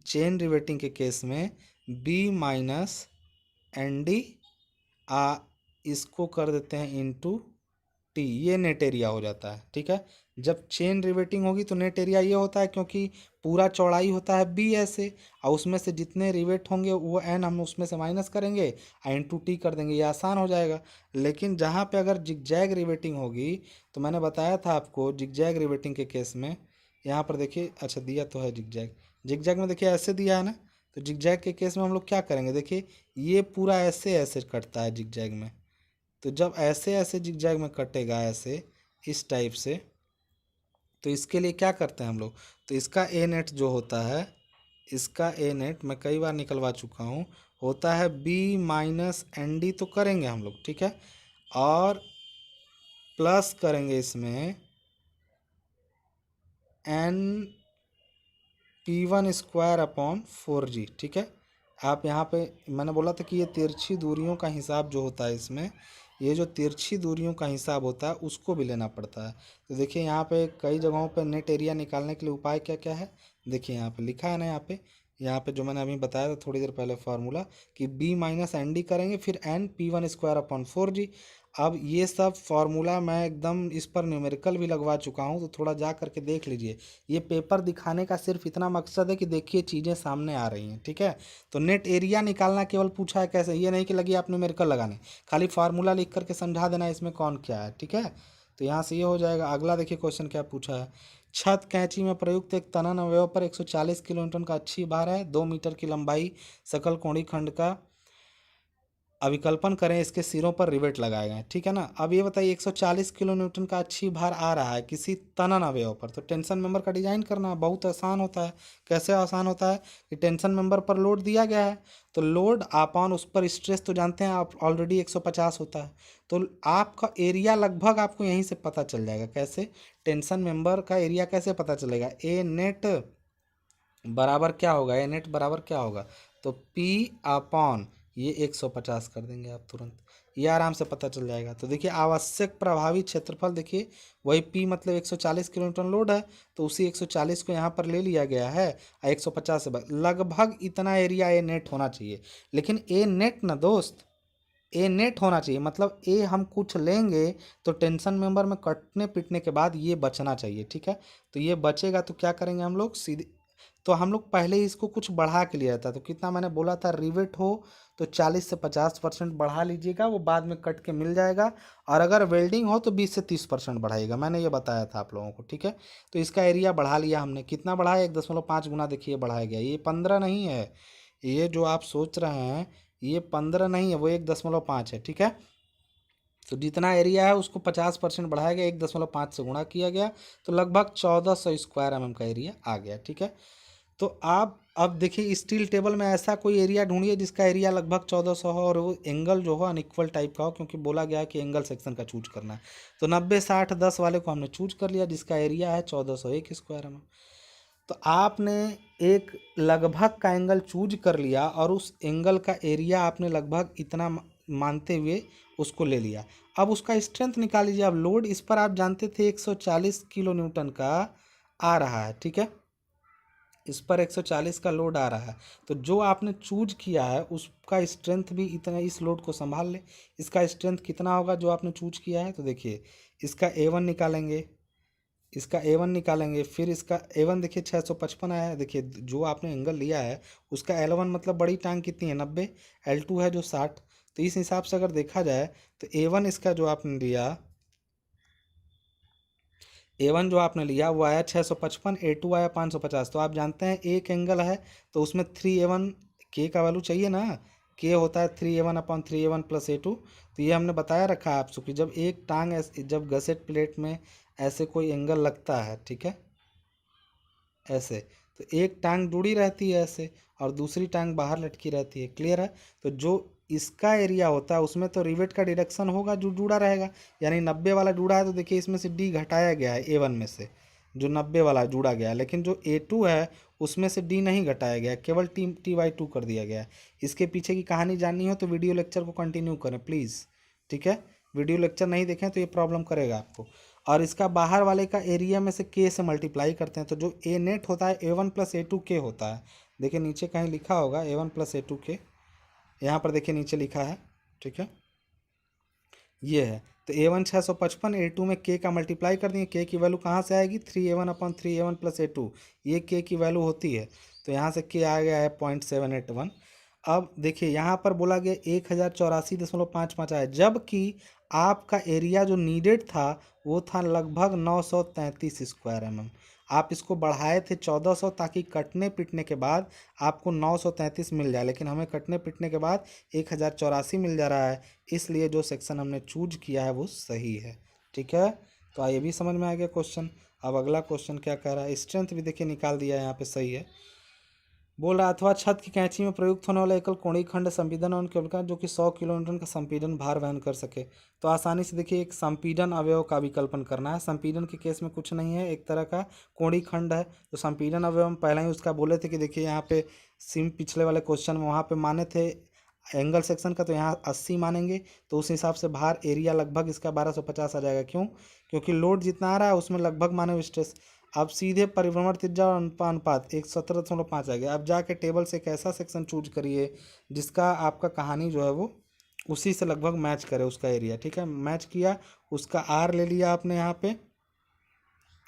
चेन रिवेटिंग के केस में बी माइनस एन डी आ इसको कर देते हैं इनटू टी, ये नेट एरिया हो जाता है, ठीक है। जब चेन रिवेटिंग होगी तो नेट एरिया ये होता है क्योंकि पूरा चौड़ाई होता है बी ऐसे, और उसमें से जितने रिवेट होंगे वो एन हम उसमें से माइनस करेंगे और इंटू टी कर देंगे, ये आसान हो जाएगा। लेकिन जहाँ पे अगर जिगजैग रिवेटिंग होगी, तो मैंने बताया था आपको जिगजैग रिवेटिंग के केस में, यहाँ पर देखिए अच्छा दिया तो है जिगजैग, जिगजैग में देखिए ऐसे दिया है ना, तो जिगजैग के केस में हम लोग क्या करेंगे, देखिए ये पूरा ऐसे ऐसे कटता है जिगजैग में। तो जब ऐसे ऐसे जिगजैग में कटेगा ऐसे इस टाइप से, तो इसके लिए क्या करते हैं हम लोग, तो इसका ए नेट जो होता है, इसका ए नेट मैं कई बार निकलवा चुका हूँ, होता है बी माइनस एन डी, तो करेंगे हम लोग, ठीक है। और प्लस करेंगे इसमें N P one square upon 4G, ठीक है। आप यहाँ पे मैंने बोला था कि ये तिरछी दूरियों का हिसाब जो होता है इसमें, ये जो तिरछी दूरियों का हिसाब होता है उसको भी लेना पड़ता है। तो देखिए यहाँ पे कई जगहों पे नेट एरिया निकालने के लिए उपाय क्या क्या है, देखिए यहाँ पे लिखा है ना, यहाँ पे जो मैंने अभी बताया था थोड़ी देर पहले फार्मूला, कि बी माइनस एन डी करेंगे फिर N P one square upon 4G। अब ये सब फार्मूला मैं एकदम इस पर न्यूमेरिकल भी लगवा चुका हूँ, तो थोड़ा जा करके देख लीजिए। ये पेपर दिखाने का सिर्फ इतना मकसद है कि देखिए चीज़ें सामने आ रही हैं, ठीक है। तो नेट एरिया निकालना केवल पूछा है कैसे, ये नहीं कि लगी आप न्यूमेरिकल लगाने, खाली फार्मूला लिख करके समझा देना इसमें कौन क्या है, ठीक है। तो यहाँ से ये हो जाएगा। अगला देखिए क्वेश्चन क्या पूछा है, छत कैंची में प्रयुक्त एक तनन अवयव पर 140 किलो न्यूटन का अच्छी भार है, 2 मीटर की लंबाई सकल कोणीय खंड का अविकल्पन करें, इसके सिरों पर रिवेट लगाए गए हैं, ठीक है ना। अब ये बताइए 140 किलो न्यूटन का अच्छी भार आ रहा है किसी तनन अवयव पर, तो टेंशन मेंबर का डिजाइन करना बहुत आसान होता है। कैसे आसान होता है कि टेंशन मेंबर पर लोड दिया गया है, तो लोड अपॉन उस पर स्ट्रेस तो जानते हैं आप ऑलरेडी 150 होता है, तो आपका एरिया लगभग आपको यहीं से पता चल जाएगा। कैसे? टेंशन मेंबर का एरिया कैसे पता चलेगा? ए नेट बराबर क्या होगा, ए नेट बराबर क्या होगा, तो पी अपॉन ये 150 कर देंगे आप तुरंत, ये आराम से पता चल जाएगा। तो देखिए आवश्यक प्रभावी क्षेत्रफल, देखिए वही पी मतलब 140 किलोन्यूटन लोड है, तो उसी 140 को यहाँ पर ले लिया गया है और 150 से लगभग इतना एरिया ए नेट होना चाहिए। लेकिन ए नेट ना दोस्त, ए नेट होना चाहिए, मतलब ए हम कुछ लेंगे तो टेंशन मेंबर में कटने पिटने के बाद ये बचना चाहिए, ठीक है। तो ये बचेगा तो क्या करेंगे हम लोग सीधे, तो हम लोग पहले ही इसको कुछ बढ़ा के लिया था, तो कितना मैंने बोला था, रिवेट हो तो 40 से 50% बढ़ा लीजिएगा, वो बाद में कट के मिल जाएगा। और अगर वेल्डिंग हो तो 20 से 30% बढ़ाइएगा, मैंने ये बताया था आप लोगों को, ठीक है। तो इसका एरिया बढ़ा लिया हमने, कितना बढ़ाया, 1.5 गुना देखिए बढ़ाया गया। ये 15 नहीं है, ये जो आप सोच रहे हैं ये 15 नहीं है, वो 1.5 है, ठीक है। तो जितना एरिया है उसको 50% बढ़ाया गया, 1.5 से गुणा किया गया, तो लगभग 1400 स्क्वायर mm का एरिया आ गया, ठीक है। तो आप अब देखिए स्टील टेबल में ऐसा कोई एरिया ढूंढिए जिसका एरिया लगभग 1400 हो और वो एंगल जो हो अनइक्वल टाइप का हो, क्योंकि बोला गया है कि एंगल सेक्शन का चूज करना है। तो 90 60 10 वाले को हमने चूज कर लिया, जिसका एरिया है 1401 स्क्वायर mm। तो आपने एक लगभग का एंगल चूज कर लिया और उस एंगल का एरिया आपने लगभग इतना मानते हुए उसको ले लिया। अब उसका स्ट्रेंथ निकाल लीजिए। अब लोड इस पर आप जानते थे 140 किलो न्यूटन का आ रहा है, ठीक है, इस पर 140 का लोड आ रहा है, तो जो आपने चूज किया है उसका स्ट्रेंथ भी इतना, इस लोड को संभाल ले। इसका स्ट्रेंथ कितना होगा जो आपने चूज किया है, तो देखिए इसका A1 निकालेंगे, इसका A1 निकालेंगे, फिर इसका A1 देखिए 655 आया है। देखिए जो आपने एंगल लिया है उसका L1 मतलब बड़ी टांग कितनी है, 90, L2 है जो 60, तो इस हिसाब से अगर देखा जाए तो A1 इसका जो आपने लिया, A1 जो आपने लिया वो आया 655, A2 आया 550। तो आप जानते हैं एक एंगल है तो उसमें 3A1 के का वैल्यू चाहिए ना, के होता है 3A1 upon 3A1 plus A2। तो ये हमने बताया रखा है आपको कि जब एक टांग जब गसेट प्लेट में ऐसे कोई एंगल लगता है, ठीक है, ऐसे, तो एक टांग जुड़ी रहती है ऐसे और दूसरी टांग बाहर लटकी रहती है, क्लियर है। तो जो इसका एरिया होता है उसमें तो रिवेट का डिडक्शन होगा जो जुड़ा रहेगा, यानी 90 वाला जुड़ा है तो देखिए इसमें से डी घटाया गया है A1 में से, जो 90 वाला जुड़ा गया है, लेकिन जो A2 है उसमें से डी नहीं घटाया गया, केवल T/2 कर दिया गया है। इसके पीछे की कहानी जाननी हो तो वीडियो लेक्चर को कंटिन्यू करें प्लीज़, ठीक है। वीडियो लेक्चर नहीं देखें तो ये प्रॉब्लम करेगा आपको। और इसका बाहर वाले का एरिया में से के से मल्टीप्लाई करते हैं, तो जो ए नेट होता है A1 प्लस A2 के होता है। देखिए नीचे कहीं लिखा होगा A1 प्लस A2 के, यहाँ पर देखिए नीचे लिखा है, ठीक है, ये है। तो A1 655, A2 में के का मल्टीप्लाई कर दिए, के की वैल्यू कहाँ से आएगी, 3A1 upon 3A1 plus A2, ये के की वैल्यू होती है, तो यहाँ से के आ गया है 0.781। अब देखिए यहाँ पर बोला गया 1084.55 आया, जबकि आपका एरिया जो नीडेड था वो था लगभग 933 स्क्वायर mm। आप इसको बढ़ाए थे 1400 ताकि कटने पिटने के बाद आपको 933 मिल जाए, लेकिन हमें कटने पिटने के बाद 1084 मिल जा रहा है, इसलिए जो सेक्शन हमने चूज किया है वो सही है, ठीक है। तो ये भी समझ में आ गया क्वेश्चन। अब अगला क्वेश्चन क्या कह रहा है, स्ट्रेंथ भी देखिए निकाल दिया है यहाँ पे, सही है। बोल रहा अथवा छत की कैंची में प्रयुक्त होने वाला एकल कोणीय खंड संपीड़न और केवल का जो कि 100 किलोन्यूटन का संपीड़न भार वहन कर सके। तो आसानी से देखिए एक संपीड़न अवयव का विकल्पन करना है। संपीड़न के केस में कुछ नहीं है, एक तरह का कोणीय खंड है। तो संपीड़न अवयव हम पहले ही उसका बोले थे कि देखिए यहाँ पे सिम पिछले वाले क्वेश्चन में वहाँ पे माने थे एंगल सेक्शन का, तो यहाँ 80 मानेंगे, तो उस हिसाब से भार एरिया लगभग इसका 1250 आ जाएगा। क्यों? क्योंकि लोड जितना आ रहा है उसमें लगभग माने स्ट्रेस। अब सीधे परिभ्रमण त्रिज्या और अनुपात 117.5 आ गया। अब जाके टेबल से एक ऐसा सेक्शन चूज करिए जिसका आपका कहानी जो है वो उसी से लगभग मैच करे उसका एरिया, ठीक है। मैच किया, उसका आर ले लिया आपने यहाँ पे,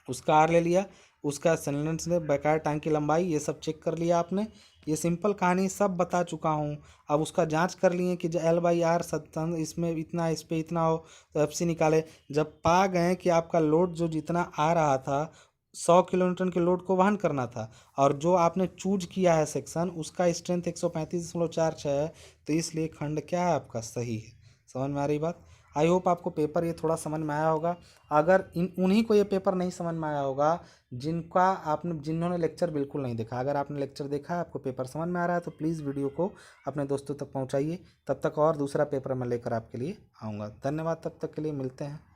उसका आर ले लिया, उसका सिलेंडर में बकाया टैंक की लंबाई ये सब चेक कर लिया आपने। ये सिंपल कहानी सब बता चुका हूँ। अब उसका जांच कर लिए कि L/R 57 इसमें इतना, इस पे इतना हो, तो FC निकाले। जब पा गए कि आपका लोड जो जितना आ रहा था 100 किलोन्यूटन के लोड को वहन करना था, और जो आपने चूज किया है सेक्शन उसका स्ट्रेंथ 135.46 है, तो इसलिए खंड क्या है आपका सही है। समझ में आ रही बात। आई होप आपको पेपर ये थोड़ा समझ में आया होगा। अगर उन्हीं को ये पेपर नहीं समझ में आया होगा जिन्होंने लेक्चर बिल्कुल नहीं देखा। अगर आपने लेक्चर देखा है, आपको पेपर समझ में आ रहा है, तो प्लीज़ वीडियो को अपने दोस्तों तक पहुंचाइए। तब तक और दूसरा पेपर मैं लेकर आपके लिए आऊँगा। धन्यवाद, तब तक के लिए मिलते हैं।